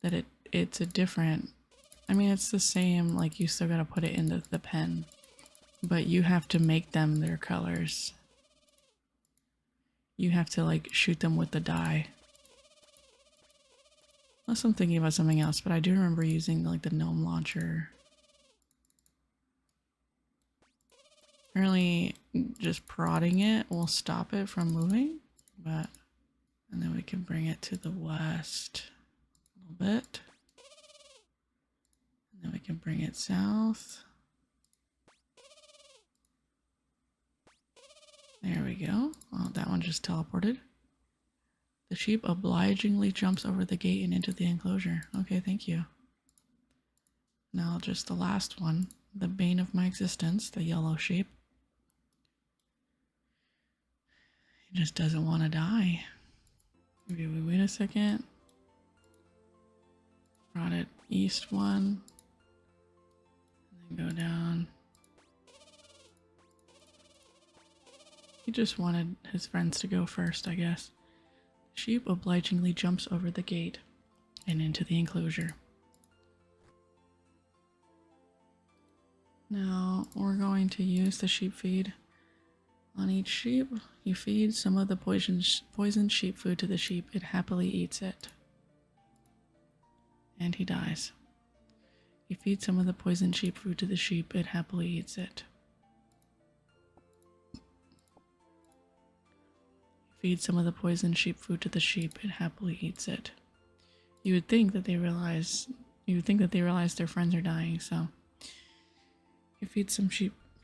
Speaker 1: that it's a different, I mean, it's the same, like you still gotta put it into the pen, but you have to make them their colors. You have to like shoot them with the dye. Unless I'm thinking about something else, but I do remember using like the gnome launcher. Apparently just prodding it will stop it from moving, but, and then we can bring it to the west a little bit. And then we can bring it south. There we go. Oh, that one just teleported. The sheep obligingly jumps over the gate and into the enclosure. Okay, thank you. Now just the last one, the bane of my existence, the yellow sheep. He just doesn't want to die. Maybe we wait a second. Brought it east one. And then go down. He just wanted his friends to go first, I guess. The sheep obligingly jumps over the gate and into the enclosure. Now we're going to use the sheep feed. On each sheep, you feed some of the poisoned sheep food to the sheep. It happily eats it. And he dies. You feed some of the poisoned sheep food to the sheep. It happily eats it. You feed some of the poisoned sheep food to the sheep. It happily eats it. You would think that they realize their friends are dying, so you feed some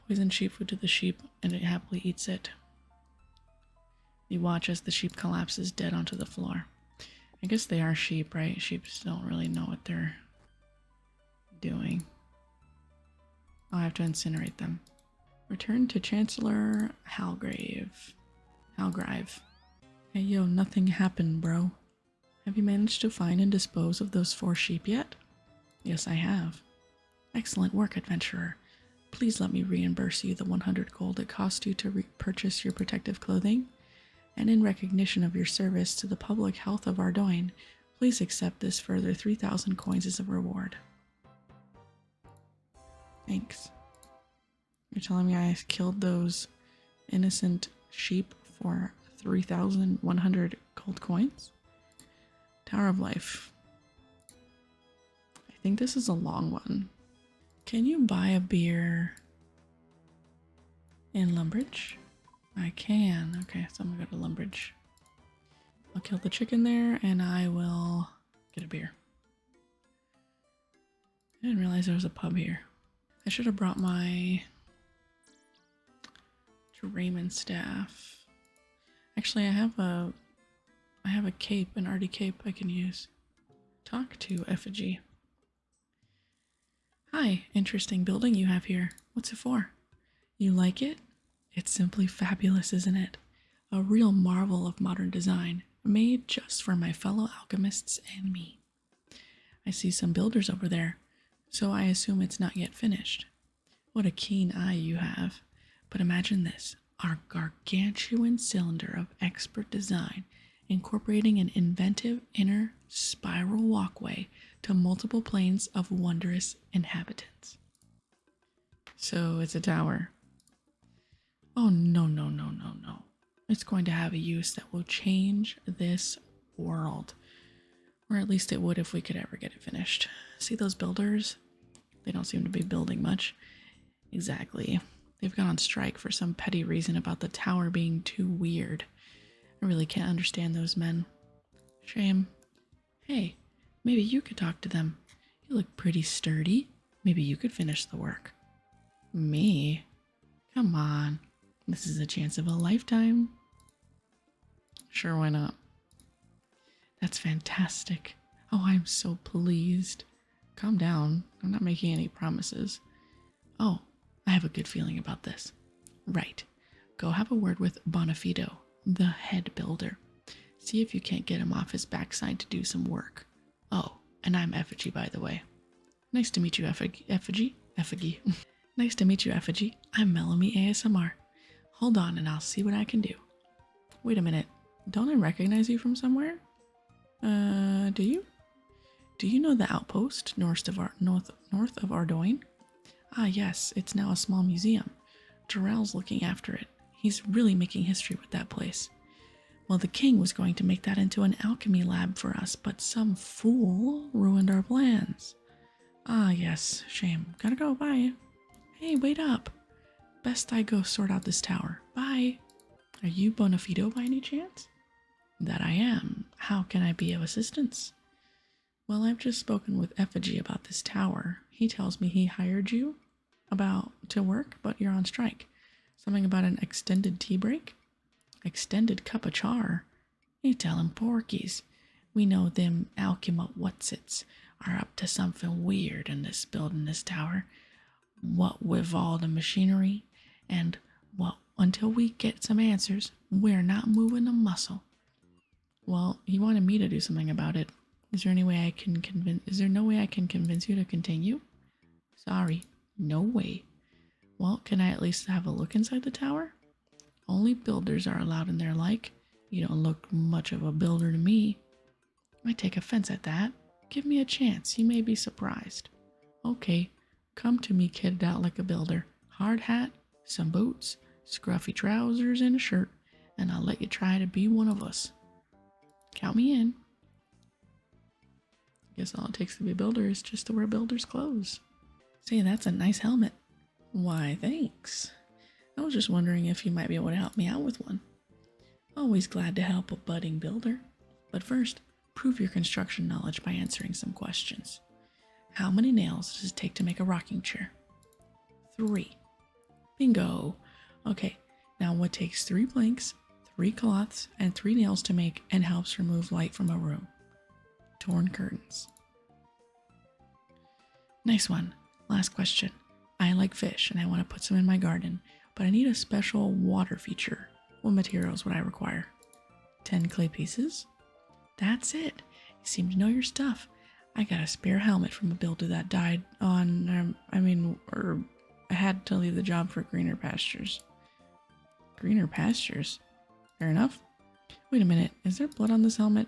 Speaker 1: poisoned sheep food to the sheep, and it happily eats it. You watch as the sheep collapses dead onto the floor. I guess they are sheep, right? Sheep don't really know what they're doing. I'll have to incinerate them. Return to Chancellor Halgrave. Hey yo, nothing happened, bro. Have you managed to find and dispose of those 4 sheep yet? Yes, I have. Excellent work, adventurer. Please let me reimburse you the 100 gold it cost you to purchase your protective clothing. And in recognition of your service to the public health of Ardoin, please accept this further 3,000 coins as a reward. Thanks. You're telling me I killed those innocent sheep for 3,100 gold coins? Tower of Life. I think this is a long one. Can you buy a beer in Lumbridge? I can. Okay, so I'm gonna go to Lumbridge. I'll kill the chicken there and I will get a beer. I didn't realize there was a pub here. I should have brought my Raymond staff. Actually, I have a cape, an arty cape I can use. Talk to Effigy. Hi, interesting building you have here. What's it for? You like it? It's simply fabulous, isn't it? A real marvel of modern design, made just for my fellow alchemists and me. I see some builders over there, so I assume it's not yet finished. What a keen eye you have. But imagine this, our gargantuan cylinder of expert design, incorporating an inventive inner spiral walkway to multiple planes of wondrous inhabitants. So it's a tower. Oh, no. It's going to have a use that will change this world. Or at least it would if we could ever get it finished. See those builders? They don't seem to be building much. Exactly. They've gone on strike for some petty reason about the tower being too weird. I really can't understand those men. Shame. Hey, maybe you could talk to them. You look pretty sturdy. Maybe you could finish the work. Me? Come on. This is a chance of a lifetime. Sure, why not? That's fantastic. Oh, I'm so pleased. Calm down. I'm not making any promises. Oh, I have a good feeling about this. Right. Go have a word with Bonifido, the head builder. See if you can't get him off his backside to do some work. Oh, and I'm Effigy, by the way. Nice to meet you, Effigy. Nice to meet you, Effigy. I'm Melanie ASMR. Hold on and I'll see what I can do. Wait a minute. Don't I recognize you from somewhere? Do you? Do you know the outpost north of Ardoyne? Ah, yes, it's now a small museum. Jarrell's looking after it. He's really making history with that place. Well, the king was going to make that into an alchemy lab for us, but some fool ruined our plans. Ah, yes, shame. Gotta go, bye. Hey, wait up. Best I go sort out this tower. Bye. Are you Bonafido by any chance? That I am. How can I be of assistance? Well, I've just spoken with Effigy about this tower. He tells me he hired you to work, but you're on strike. Something about an extended tea break? Extended cup of char? You tell him Porkies. We know them Alchema Whatsits are up to something weird in this building, this tower. What with all the machinery, and well, until we get some answers, we're not moving a muscle. Well, he wanted me to do something about it. Is there no way I can convince you to continue? Sorry, no way. Well, can I at least have a look inside the tower? Only builders are allowed in there, like. You don't look much of a builder to me. I take offense at that. Give me a chance, you may be surprised. Okay, come to me kitted out like a builder. Hard hat, some boots, scruffy trousers, and a shirt, and I'll let you try to be one of us. Count me in. Guess all it takes to be a builder is just to wear builder's clothes. Say, that's a nice helmet. Why, thanks. I was just wondering if you might be able to help me out with one. Always glad to help a budding builder. But first, prove your construction knowledge by answering some questions. How many nails does it take to make a rocking chair? 3. Bingo. Okay, now what takes 3 planks, 3 cloths, and 3 nails to make and helps remove light from a room? Torn curtains. Nice one. Last question. I like fish and I want to put some in my garden, but I need a special water feature. What materials would I require? 10 clay pieces? That's it. You seem to know your stuff. I got a spare helmet from a builder that died on, I had to leave the job for greener pastures. Greener pastures? Fair enough. Wait a minute, is there blood on this helmet?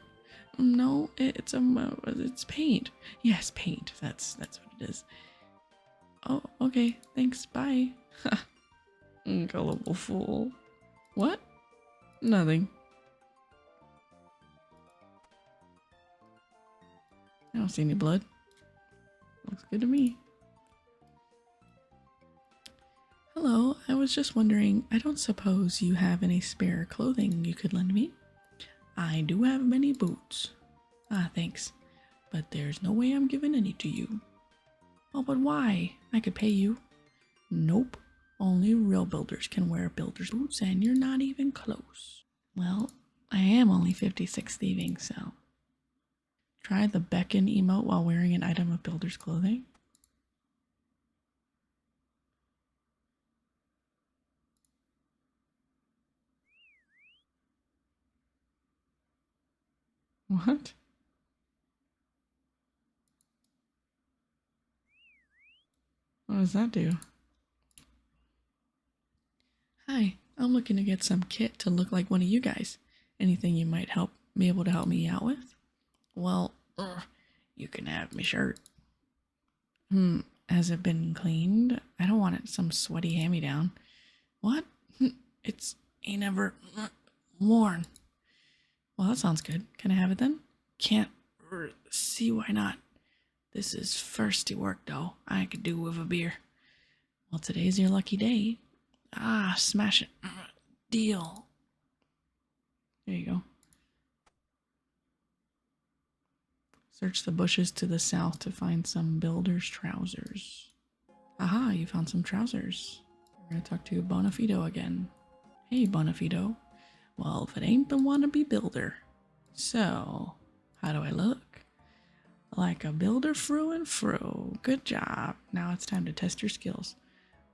Speaker 1: No, it's paint. Yes, paint. That's what it is. Oh, okay. Thanks. Bye. Gullible fool. What? Nothing. I don't see any blood. Looks good to me. Hello, I was just wondering, I don't suppose you have any spare clothing you could lend me? I do have many boots. Ah, thanks. But there's no way I'm giving any to you. Oh, but why? I could pay you. Nope. Only real builders can wear builder's boots, and you're not even close. Well, I am only 56 thieving, so. Try the beckon emote while wearing an item of builder's clothing. What? What does that do? Hi, I'm looking to get some kit to look like one of you guys. Anything you might be able to help me out with? Well, you can have my shirt. Has it been cleaned? I don't want it some sweaty hand-me-down. What? It's ain't ever worn. Well, that sounds good. Can I have it then? Can't see why not. This is thirsty work, though. I could do with a beer. Well, today's your lucky day. Ah, smash it. Deal. There you go. Search the bushes to the south to find some builder's trousers. Aha, you found some trousers. We're gonna talk to Bonafido again. Hey, Bonafido. Well, if it ain't the wannabe builder. So, how do I look? Like a builder through and through. Good job. Now it's time to test your skills.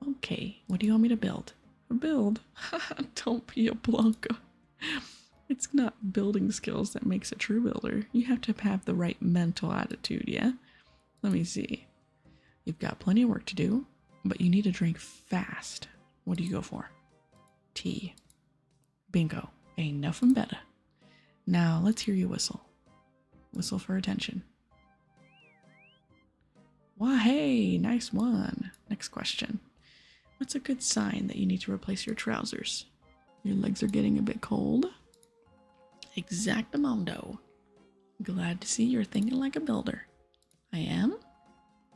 Speaker 1: Okay, what do you want me to build? A build? Don't be a Blanca. It's not building skills that makes a true builder. You have to have the right mental attitude, yeah? Let me see. You've got plenty of work to do, but you need to drink fast. What do you go for? Tea. Bingo. Ain't nothing better. Now let's hear you whistle. Whistle for attention. Why, hey, nice one. Next question. What's a good sign that you need to replace your trousers? Your legs are getting a bit cold. Exactamundo. Glad to see you're thinking like a builder. I am?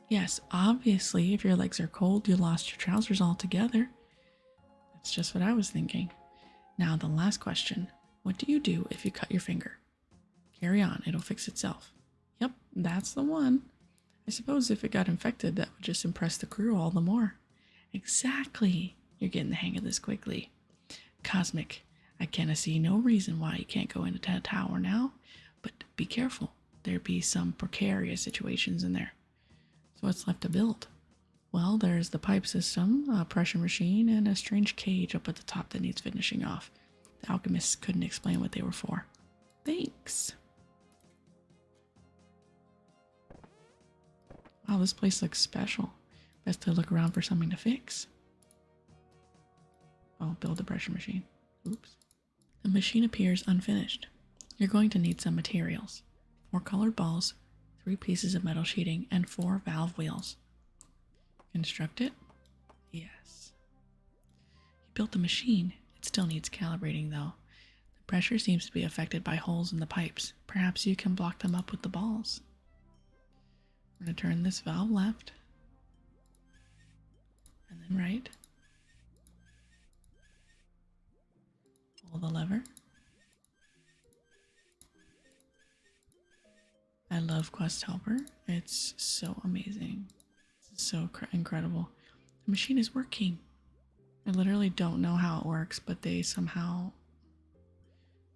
Speaker 1: Yes, obviously, if your legs are cold, you lost your trousers altogether. That's just what I was thinking. Now, the last question. What do you do if you cut your finger? Carry on, it'll fix itself. Yep, that's the one. I suppose if it got infected, that would just impress the crew all the more. Exactly. You're getting the hang of this quickly. Cosmic, I kinda see no reason why you can't go into that tower now, but be careful. There be some precarious situations in there. So what's left to build? Well, there's the pipe system, a pressure machine, and a strange cage up at the top that needs finishing off. The alchemists couldn't explain what they were for. Thanks. Wow, this place looks special. Best to look around for something to fix. Oh, build the pressure machine. Oops. The machine appears unfinished. You're going to need some materials. 4 colored balls, 3 pieces of metal sheeting, and 4 valve wheels. Construct it? Yes. You built the machine. It still needs calibrating though. The pressure seems to be affected by holes in the pipes. Perhaps you can block them up with the balls. We're going to turn this valve left. And then right. Pull the lever. I love Quest Helper. It's so amazing. It's so incredible. The machine is working. I literally don't know how it works, but they somehow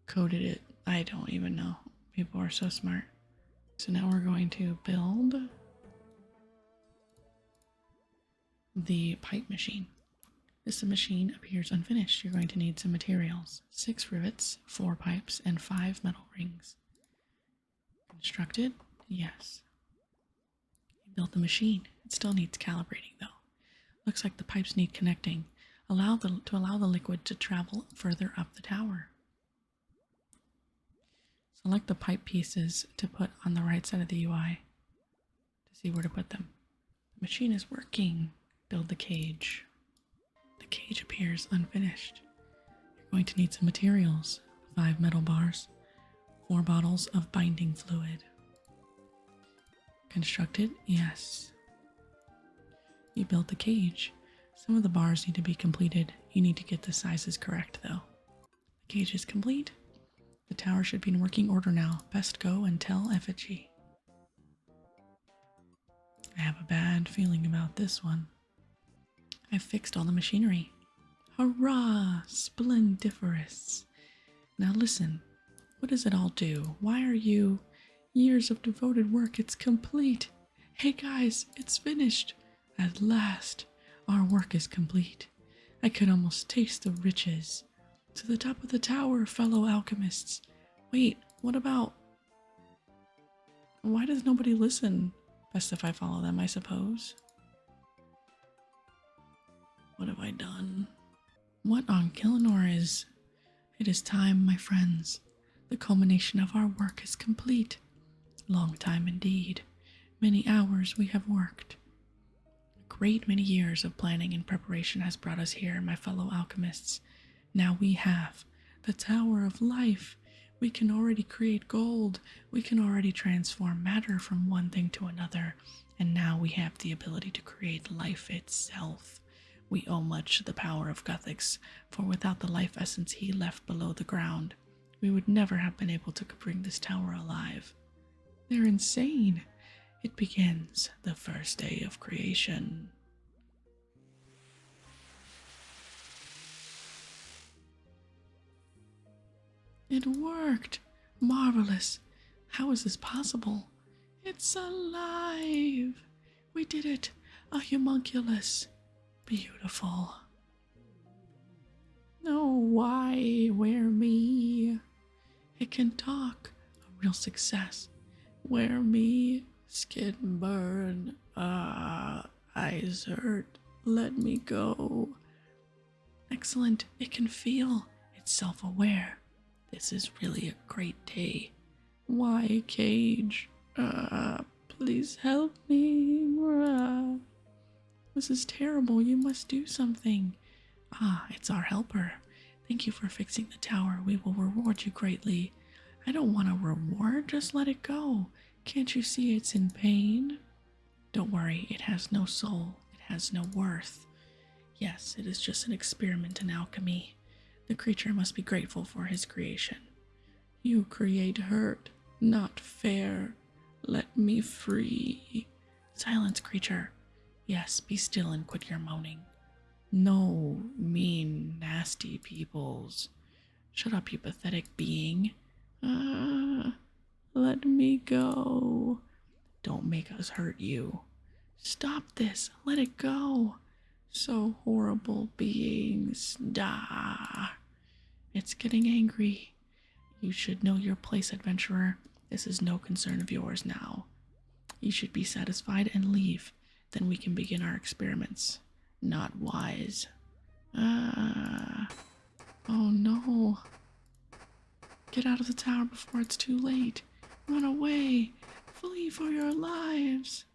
Speaker 1: coded it. I don't even know. People are so smart. So now we're going to build the pipe machine. This machine appears unfinished. You're going to need some materials. 6 rivets, 4 pipes, and 5 metal rings. Constructed? Yes. You built the machine. It still needs calibrating though. Looks like the pipes need connecting. To allow the liquid to travel further up the tower. Select the pipe pieces to put on the right side of the UI to see where to put them. The machine is working. Build the cage. The cage appears unfinished. You're going to need some materials. 5 metal bars, 4 bottles of binding fluid. Constructed? Yes. You built the cage. Some of the bars need to be completed. You need to get the sizes correct though. The cage is complete. The tower should be in working order now. Best go and tell Effigy. I have a bad feeling about this one. I've fixed all the machinery. Hurrah! Splendiferous. Now listen, what does it all do? Why are you... Years of devoted work, it's complete. Hey guys, it's finished. At last, our work is complete. I could almost taste the riches. To the top of the tower, fellow alchemists. Wait, what about... Why does nobody listen? Best if I follow them, I suppose. What have I done? What on Killenor is... It is time, my friends. The culmination of our work is complete. Long time indeed. Many hours we have worked. A great many years of planning and preparation has brought us here, my fellow alchemists. Now we have the Tower of Life. We can already create gold. We can already transform matter from one thing to another. And now we have the ability to create life itself. We owe much to the power of Guthix, for without the life essence he left below the ground, we would never have been able to bring this tower alive. They're insane. It begins the first day of creation. It worked! Marvelous! How is this possible? It's alive! We did it! A homunculus! Beautiful. No, why? Where me? It can talk. A real success. Where me? Skin burn. Eyes hurt. Let me go. Excellent. It can feel. It's self-aware. This is really a great day. Why, Cage? Please help me. This is terrible. You must do something. Ah, it's our helper. Thank you for fixing the tower. We will reward you greatly. I don't want a reward. Just let it go. Can't you see it's in pain? Don't worry. It has no soul. It has no worth. Yes, it is just an experiment in alchemy. The creature must be grateful for his creation. You create hurt, not fair. Let me free. Silence, creature. Yes, be still and quit your moaning. No, mean, nasty peoples. Shut up, you pathetic being. Let me go. Don't make us hurt you. Stop this. Let it go. So horrible beings. Da. It's getting angry. You should know your place, adventurer. This is no concern of yours now. You should be satisfied and leave. Then we can begin our experiments. Not wise. Oh no. Get out of the tower before it's too late. Run away. Flee for your lives.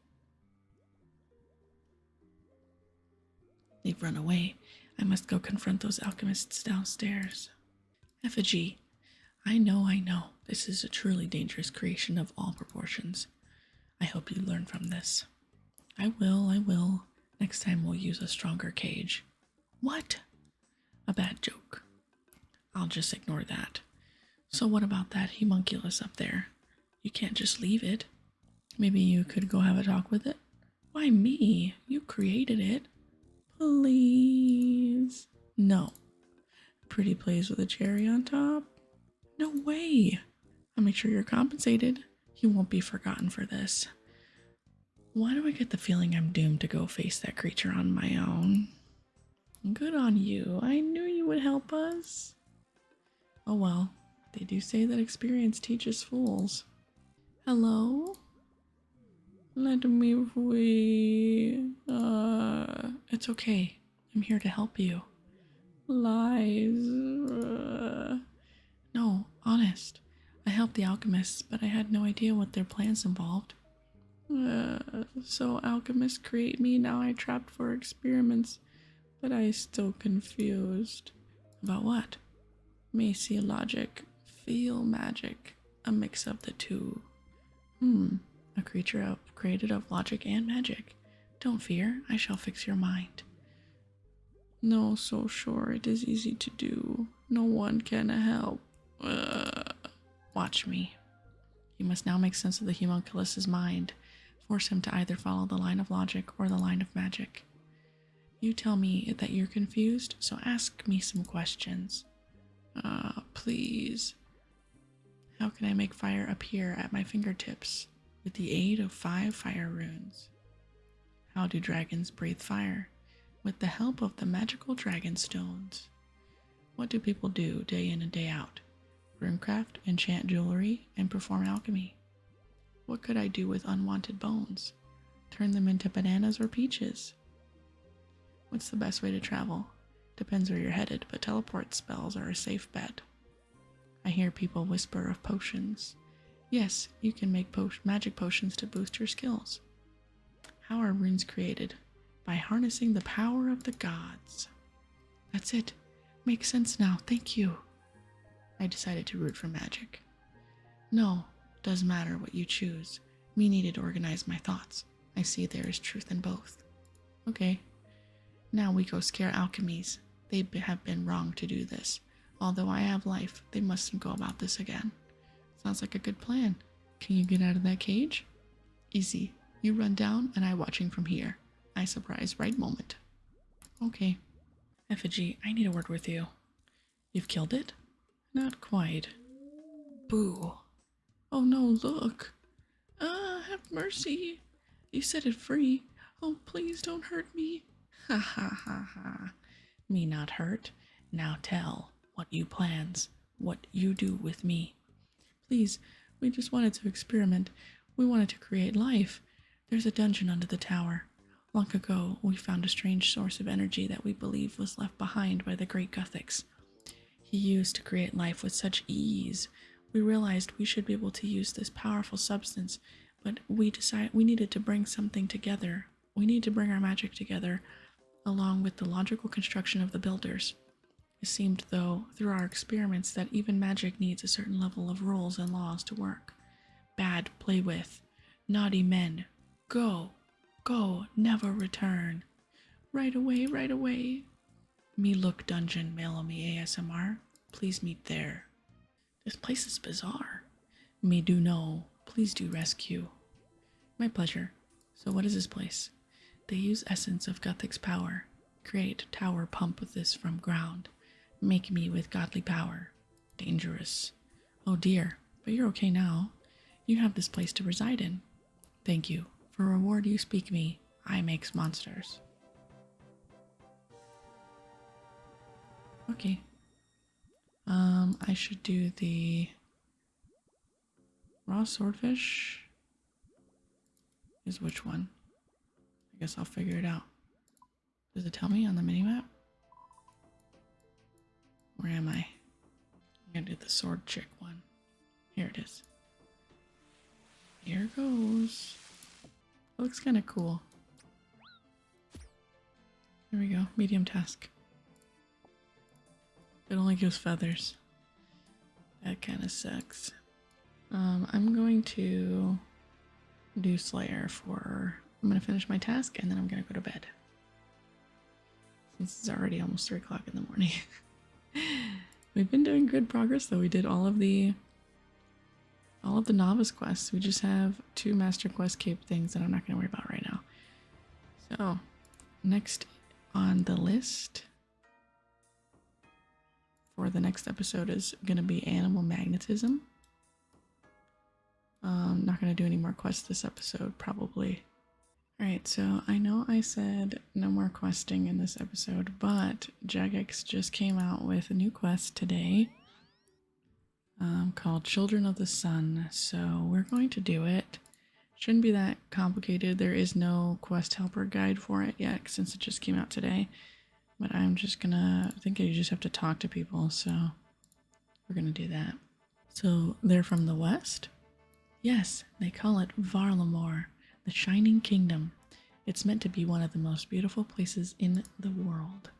Speaker 1: They've run away. I must go confront those alchemists downstairs. Effigy. I know. This is a truly dangerous creation of all proportions. I hope you learn from this. I will. Next time we'll use a stronger cage. What? A bad joke. I'll just ignore that. So what about that homunculus up there? You can't just leave it. Maybe you could go have a talk with it? Why me? You created it. Please. No. Pretty place with a cherry on top? No way. I'll make sure you're compensated. You won't be forgotten for this. Why do I get the feeling I'm doomed to go face that creature on my own? Good on you. I knew you would help us. Oh well. They do say that experience teaches fools. Hello? Let me free. It's okay. I'm here to help you. Lies. No, honest. I helped the alchemists, but I had no idea what their plans involved. So alchemists create me, now I trapped for experiments, but I still confused. About what? May see logic, feel magic, a mix of the two. A creature created of logic and magic. Don't fear, I shall fix your mind. No, so sure, it is easy to do. No one can help. Watch me. You must now make sense of the homunculus's mind. Force him to either follow the line of logic or the line of magic. You tell me that you're confused, so ask me some questions. Please. How can I make fire appear at my fingertips with the aid of 5 fire runes? How do dragons breathe fire? With the help of the magical dragon stones. What do people do day in and day out? Runecraft, enchant jewelry, and perform alchemy. What could I do with unwanted bones? Turn them into bananas or peaches? What's the best way to travel? Depends where you're headed, but teleport spells are a safe bet. I hear people whisper of potions. Yes, you can make magic potions to boost your skills. How are runes created? By harnessing the power of the gods. That's it. Makes sense now, thank you. I decided to root for magic. No, does matter what you choose. Me needed to organize my thoughts. I see there is truth in both. Okay. Now we go scare alchemies. They have been wrong to do this. Although I have life, they mustn't go about this again. Sounds like a good plan. Can you get out of that cage? Easy. You run down and I watching from here. I surprise right moment. Okay. Effigy, I need a word with you. You've killed it? Not quite. Boo. Oh no, look. Have mercy. You set it free. Oh, please don't hurt me. Ha ha ha ha. Me not hurt. Now tell what you plans, what you do with me. Please, we just wanted to experiment. We wanted to create life. There's a dungeon under the tower. Long ago, we found a strange source of energy that we believe was left behind by the great Gothics. he used to create life with such ease. We realized we should be able to use this powerful substance, but we decided we needed to bring something together. We need to bring our magic together, along with the logical construction of the builders. It seemed, though, through our experiments, that even magic needs a certain level of rules and laws to work. Bad, play with. Naughty men, go. Go, never return. Right away, right away. Me look dungeon, mail on me ASMR. Please meet there. This place is bizarre. Me do know. Please do rescue. My pleasure. So what is this place? They use essence of Gothic's power. Create tower pump with this from ground. Make me with godly power. Dangerous. Oh dear, but you're okay now. You have this place to reside in. Thank you. For reward you speak me, I makes monsters. Okay. I should do the raw swordfish. Is which one? I guess I'll figure it out. Does it tell me on the minimap? Where am I? I'm gonna do the sword chick one. Here it is. Here goes. It looks kind of cool. There we go. Medium task. It only gives feathers. That kind of sucks. I'm going to do Slayer for... I'm going to finish my task and then I'm going to go to bed. Since it's already almost 3 o'clock in the morning. We've been doing good progress though. We did all of the novice quests. We just have 2 master quest cape things that I'm not going to worry about right now. So, next on the list for the next episode is going to be animal magnetism. Not going to do any more quests this episode, probably. Alright, so I know I said no more questing in this episode, but Jagex just came out with a new quest today called Children of the Sun, so we're going to do it. Shouldn't be that complicated. There is no quest helper guide for it yet since it just came out today, but I'm just gonna, I think you just have to talk to people, so we're gonna do that. So they're from the west? Yes, they call it Varlamore, the Shining Kingdom. It's meant to be one of the most beautiful places in the world.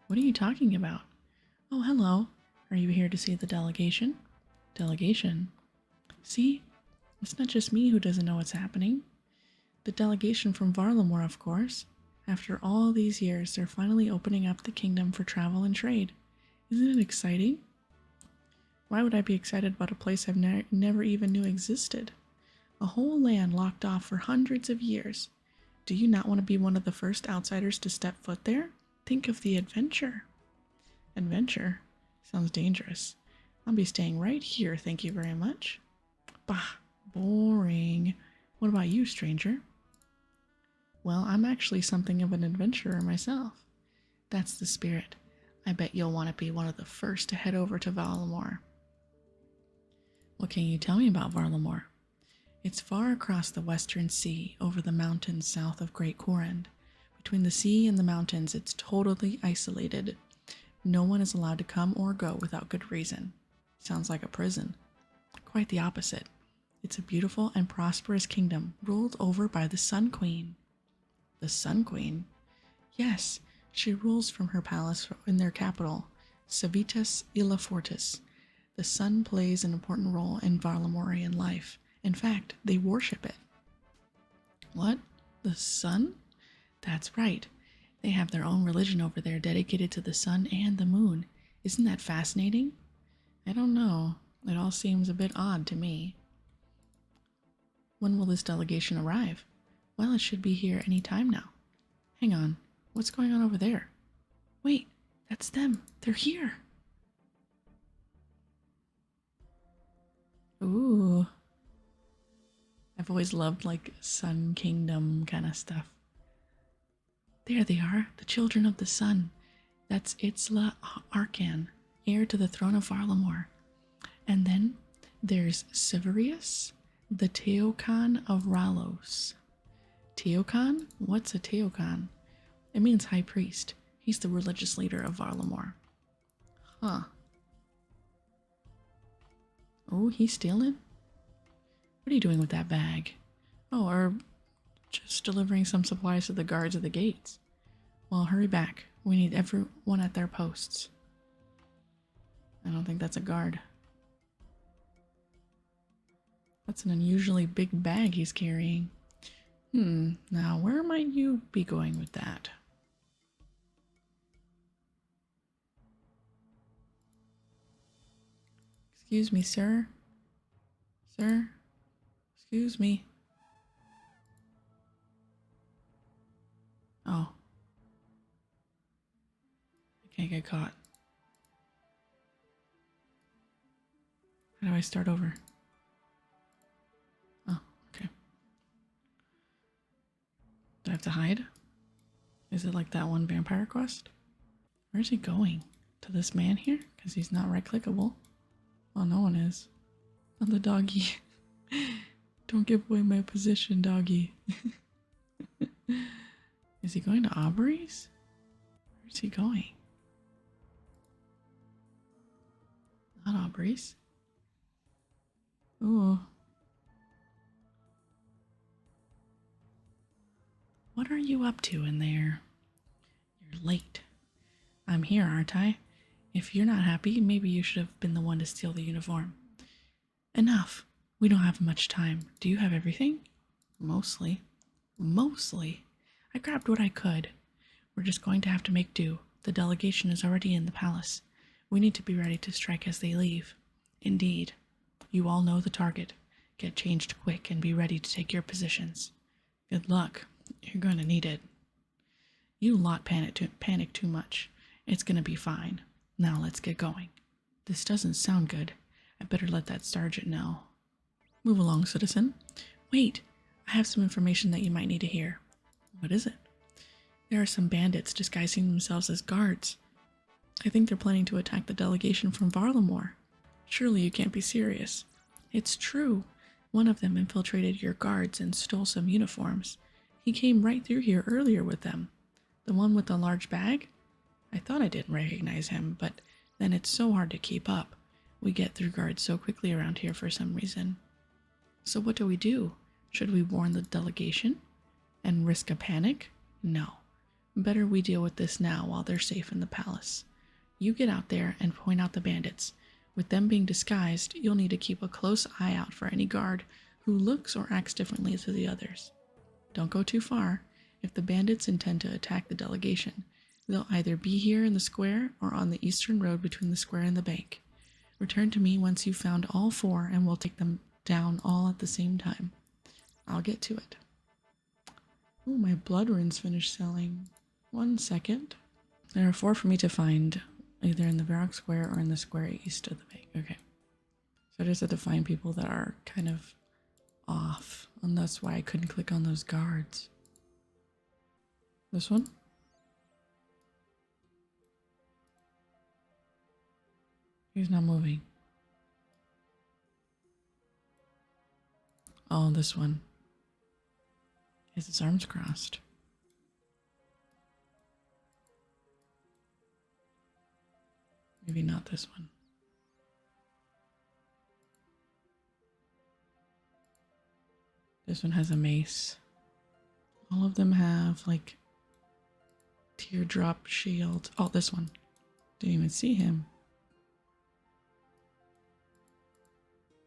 Speaker 1: What are you talking about? Oh, hello. Are you here to see the delegation? Delegation? See? It's not just me who doesn't know what's happening. The delegation from Varlamore, of course. After all these years, they're finally opening up the kingdom for travel and trade. Isn't it exciting? Why would I be excited about a place I've never even knew existed? A whole land locked off for hundreds of years. Do you not want to be one of the first outsiders to step foot there? Think of the adventure. Adventure? Sounds dangerous. I'll be staying right here, thank you very much. Bah, boring. What about you, stranger? Well, I'm actually something of an adventurer myself. That's the spirit. I bet you'll want to be one of the first to head over to Varlamore. What can you tell me about Varlamore? It's far across the western sea, over the mountains south of Great Corrend. Between the sea and the mountains, it's totally isolated. No one is allowed to come or go without good reason. Sounds like a prison. Quite the opposite. It's a beautiful and prosperous kingdom, ruled over by the Sun Queen. The Sun Queen? Yes, she rules from her palace in their capital, Civitas Illa Fortis. The sun plays an important role in Varlamorean life. In fact, they worship it. What? The sun? That's right. They have their own religion over there dedicated to the sun and the moon. Isn't that fascinating? I don't know. It all seems a bit odd to me. When will this delegation arrive? Well, it should be here any time now. Hang on. What's going on over there? Wait, that's them. They're here. Ooh. I've always loved like Sun Kingdom kind of stuff. There they are, the children of the sun. That's Itzla Arcan, heir to the throne of Varlamore. And then there's Siverius, the Teokan of Ralos. Teokan? What's a Teokan? It means high priest. He's the religious leader of Varlamore. Huh. Oh, he's stealing? What are you doing with that bag? Oh, or just delivering some supplies to the guards at the gates. Well, hurry back. We need everyone at their posts. I don't think that's a guard. That's an unusually big bag he's carrying. Now where might you be going with that? Excuse me, sir? Sir? Excuse me. Oh. I can't get caught. How do I start over? Oh, okay. Do I have to hide? Is it like that one vampire quest? Where's he going? To this man here? Because he's not right-clickable. Well, no one is. Oh, the doggy. Don't give away my position, doggy. Is he going to Aubrey's? Where's he going? Not Aubrey's. Ooh. What are you up to in there? You're late. I'm here, aren't I? If you're not happy, maybe you should have been the one to steal the uniform. Enough. We don't have much time. Do you have everything? Mostly. Mostly? I grabbed what I could. We're just going to have to make do. The delegation is already in the palace. We need to be ready to strike as they leave. Indeed. You all know the target. Get changed quick and be ready to take your positions. Good luck. You're going to need it. You lot panic too much. It's going to be fine. Now let's get going. This doesn't sound good. I better let that sergeant know. Move along, citizen. Wait, I have some information that you might need to hear. What is it? There are some bandits disguising themselves as guards. I think they're planning to attack the delegation from Varlamore. Surely you can't be serious. It's true. One of them infiltrated your guards and stole some uniforms. He came right through here earlier with them. The one with the large bag? I thought I didn't recognize him, but then it's so hard to keep up. We get through guards so quickly around here for some reason. So what do we do? Should we warn the delegation and risk a panic? No. Better we deal with this now while they're safe in the palace. You get out there and point out the bandits. With them being disguised, you'll need to keep a close eye out for any guard who looks or acts differently to the others. Don't go too far. If the bandits intend to attack the delegation, they'll either be here in the square or on the eastern road between the square and the bank. Return to me once you've found all four and we'll take them down all at the same time. I'll get to it. Oh, my blood runes finished selling. 1 second. There are 4 for me to find, either in the Varrock Square or in the square east of the bank. Okay. So I just had to find people that are kind of off, and that's why I couldn't click on those guards. This one? He's not moving. Oh, this one. He has his arms crossed. Maybe not this one. This one has a mace. All of them have like teardrop shield. Oh, this one. Didn't even see him.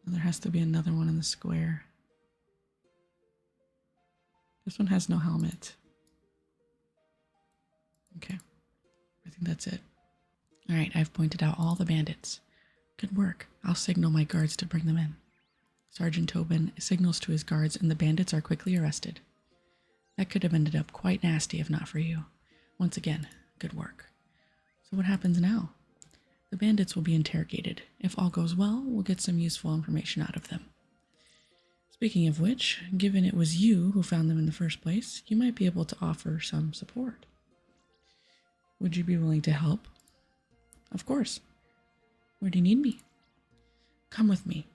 Speaker 1: There has to be another one in the square. This one has no helmet. Okay. I think that's it. Alright, I've pointed out all the bandits. Good work. I'll signal my guards to bring them in. Sergeant Tobin signals to his guards and the bandits are quickly arrested. That could have ended up quite nasty if not for you. Once again, good work. So what happens now? The bandits will be interrogated. If all goes well, we'll get some useful information out of them. Speaking of which, given it was you who found them in the first place, you might be able to offer some support. Would you be willing to help? Of course. Where do you need me? Come with me.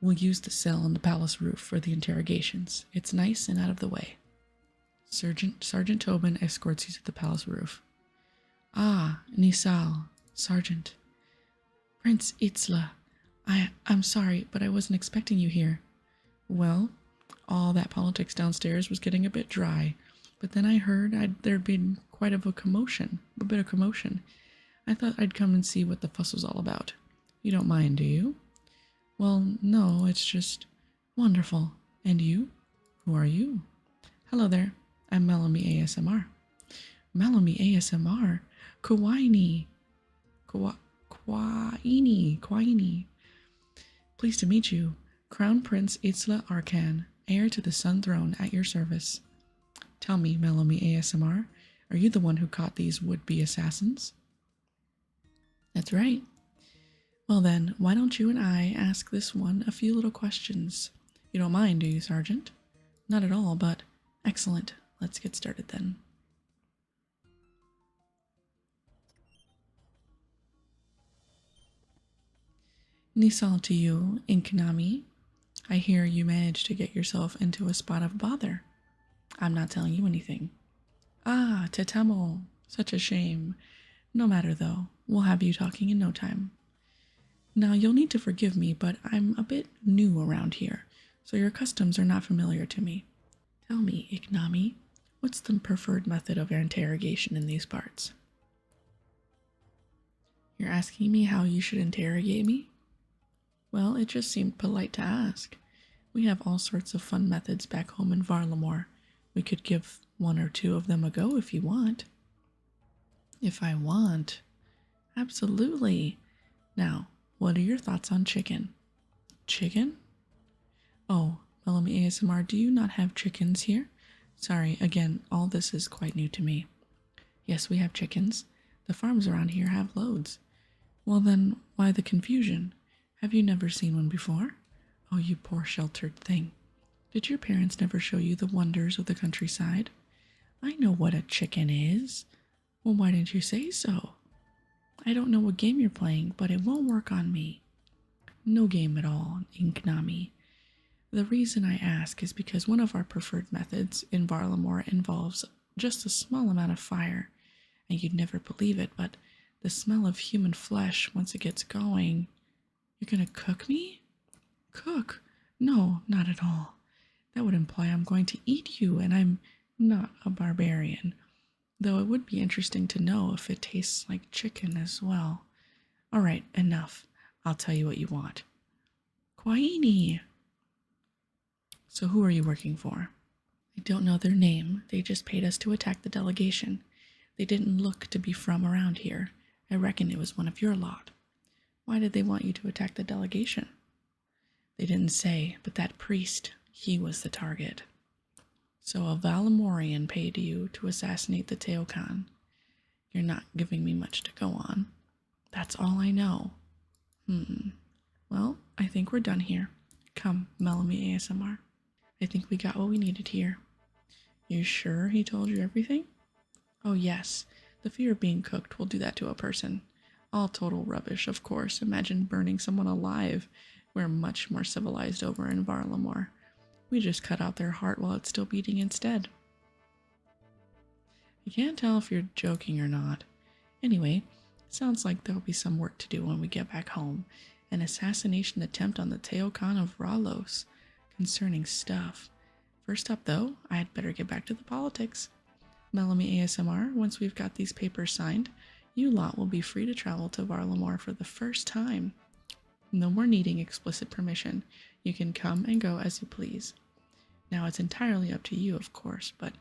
Speaker 1: We'll use the cell on the palace roof for the interrogations. It's nice and out of the way. Sergeant Tobin escorts you to the palace roof. Ah, Nisal, Sergeant. Prince Itzla, I'm sorry, but I wasn't expecting you here. Well, all that politics downstairs was getting a bit dry, but then I heard there'd been quite of a bit of commotion. I thought I'd come and see what the fuss was all about. You don't mind, do you? Well, no, it's just wonderful. And you? Who are you? Hello there. I'm Melanie ASMR. Melanie ASMR? Kawaii. Kwaini. Pleased to meet you. Crown Prince Itzla Arkan, heir to the Sun Throne, at your service. Tell me, Melanie ASMR, are you the one who caught these would-be assassins? That's right. Well then, why don't you and I ask this one a few little questions? You don't mind, do you, Sergeant? Not at all, but excellent. Let's get started then. Nisal to you, Inkanami. I hear you managed to get yourself into a spot of bother. I'm not telling you anything. Ah, Tetamo. Such a shame. No matter though, we'll have you talking in no time. Now you'll need to forgive me, but I'm a bit new around here, so your customs are not familiar to me. Tell me, Iknami, what's the preferred method of interrogation in these parts? You're asking me how you should interrogate me? Well, it just seemed polite to ask. We have all sorts of fun methods back home in Varlamore. We could give one or two of them a go if you want. If I want? Absolutely. Now, what are your thoughts on chicken? Chicken? Oh, Bellamy ASMR, do you not have chickens here? Sorry, again, all this is quite new to me. Yes, we have chickens. The farms around here have loads. Well then, why the confusion? Have you never seen one before? Oh, you poor sheltered thing. Did your parents never show you the wonders of the countryside? I know what a chicken is. Well, why didn't you say so? I don't know what game you're playing, but it won't work on me. No game at all, Inknami. The reason I ask is because one of our preferred methods in Varlamore involves just a small amount of fire, and you'd never believe it, but the smell of human flesh, once it gets going... You're gonna cook me? Cook? No, not at all. That would imply I'm going to eat you, and I'm not a barbarian. Though it would be interesting to know if it tastes like chicken as well. All right, enough. I'll tell you what you want. Kwaini! So who are you working for? I don't know their name. They just paid us to attack the delegation. They didn't look to be from around here. I reckon it was one of your lot. Why did they want you to attack the delegation? They didn't say, but that priest, he was the target. So a Valamorian paid you to assassinate the Teokan. You're not giving me much to go on. That's all I know. Well, I think we're done here. Come, Melanie ASMR. I think we got what we needed here. You sure he told you everything? Oh yes, the fear of being cooked will do that to a person. All total rubbish, of course. Imagine burning someone alive. We're much more civilized over in Varlamore. We just cut out their heart while it's still beating instead. I can't tell if you're joking or not. Anyway, sounds like there'll be some work to do when we get back home. An assassination attempt on the Teokan of Ralos. Concerning stuff. First up, though, I'd better get back to the politics. Melanie ASMR, once we've got these papers signed, you lot will be free to travel to Varlamore for the first time. No more needing explicit permission. You can come and go as you please. Now it's entirely up to you, of course, but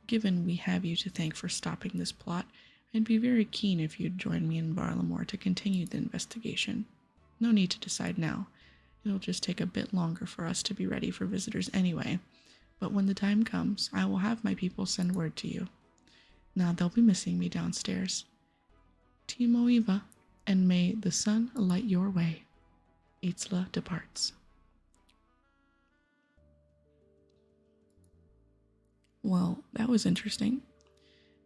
Speaker 1: given we have you to thank for stopping this plot, I'd be very keen if you'd join me in Varlamore to continue the investigation. No need to decide now. It'll just take a bit longer for us to be ready for visitors anyway, but when the time comes, I will have my people send word to you. Now they'll be missing me downstairs. Timo Eva, and may the sun light your way. Itzla departs. Well, that was interesting.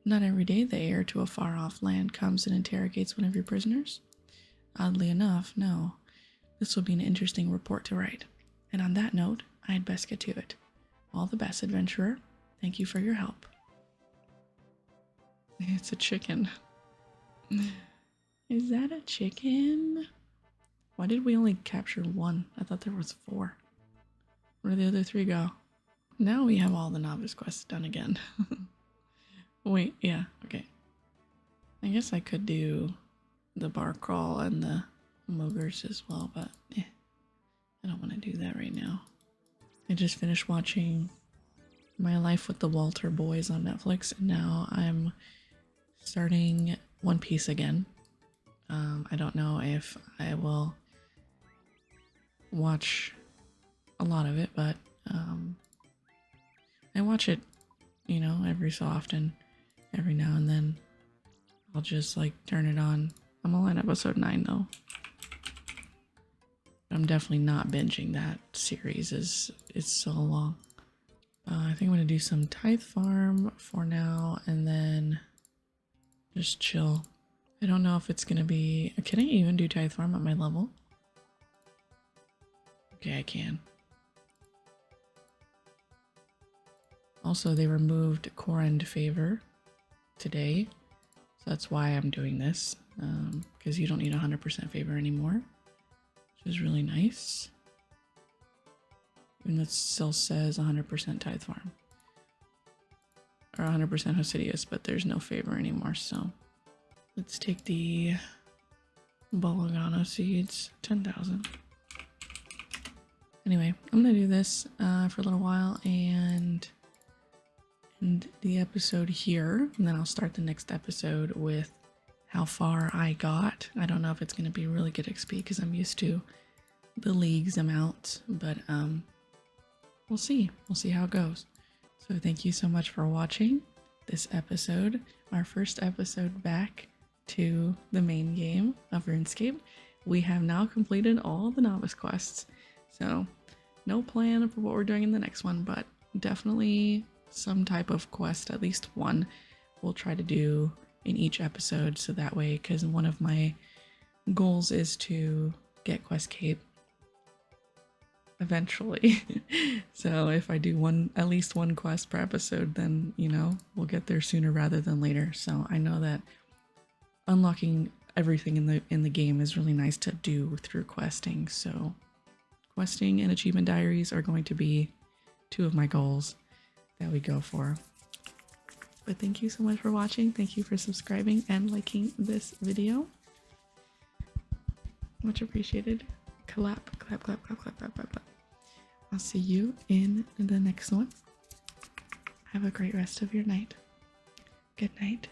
Speaker 1: Not every day the heir to a far-off land comes and interrogates one of your prisoners. Oddly enough, no. This will be an interesting report to write. And on that note, I'd best get to it. All the best, adventurer. Thank you for your help. It's a chicken. Is that a chicken? Why did we only capture one? I thought there was 4. Where did the other 3 go? Now we have all the novice quests done again. Wait, yeah, okay. I guess I could do the bar crawl and the mogres as well, but I don't want to do that right now. I just finished watching My Life with the Walter Boys on Netflix, and now I'm starting One Piece again. I don't know if I will watch a lot of it, but I watch it, you know, every so often, every now and then. I'll just like turn it on. I'm only on episode 9 though. I'm definitely not binging that series, it's so long. I think I'm gonna do some Tithe Farm for now and then just chill. I don't know if it's gonna be, can I even do Tithe Farm at my level? Okay, I can. Also, they removed Core End Favor today, so that's why I'm doing this, because you don't need 100% favor anymore, which is really nice. Even though it still says 100% Tithe Farm. Or 100% Hosidius, but there's no favor anymore, so. Let's take the Bologano seeds, 10,000. Anyway, I'm gonna do this for a little while and end the episode here, and then I'll start the next episode with how far I got. I don't know if it's gonna be really good XP because I'm used to the leagues amount, but we'll see. We'll see how it goes. So thank you so much for watching this episode, our first episode back to the main game of Runescape. We have now completed all the novice quests, so no plan for what we're doing in the next one, but definitely some type of quest, at least one, we'll try to do in each episode, so that way, because one of my goals is to get Quest Cape eventually. So if I do at least one quest per episode, then, you know, we'll get there sooner rather than later. So I know that unlocking everything in the game is really nice to do through questing. So questing and achievement diaries are going to be 2 of my goals that we go for. But thank you so much for watching. Thank you for subscribing and liking this video. Much appreciated. Clap, clap, clap, clap, clap, clap, clap, clap. I'll see you in the next one. Have a great rest of your night. Good night.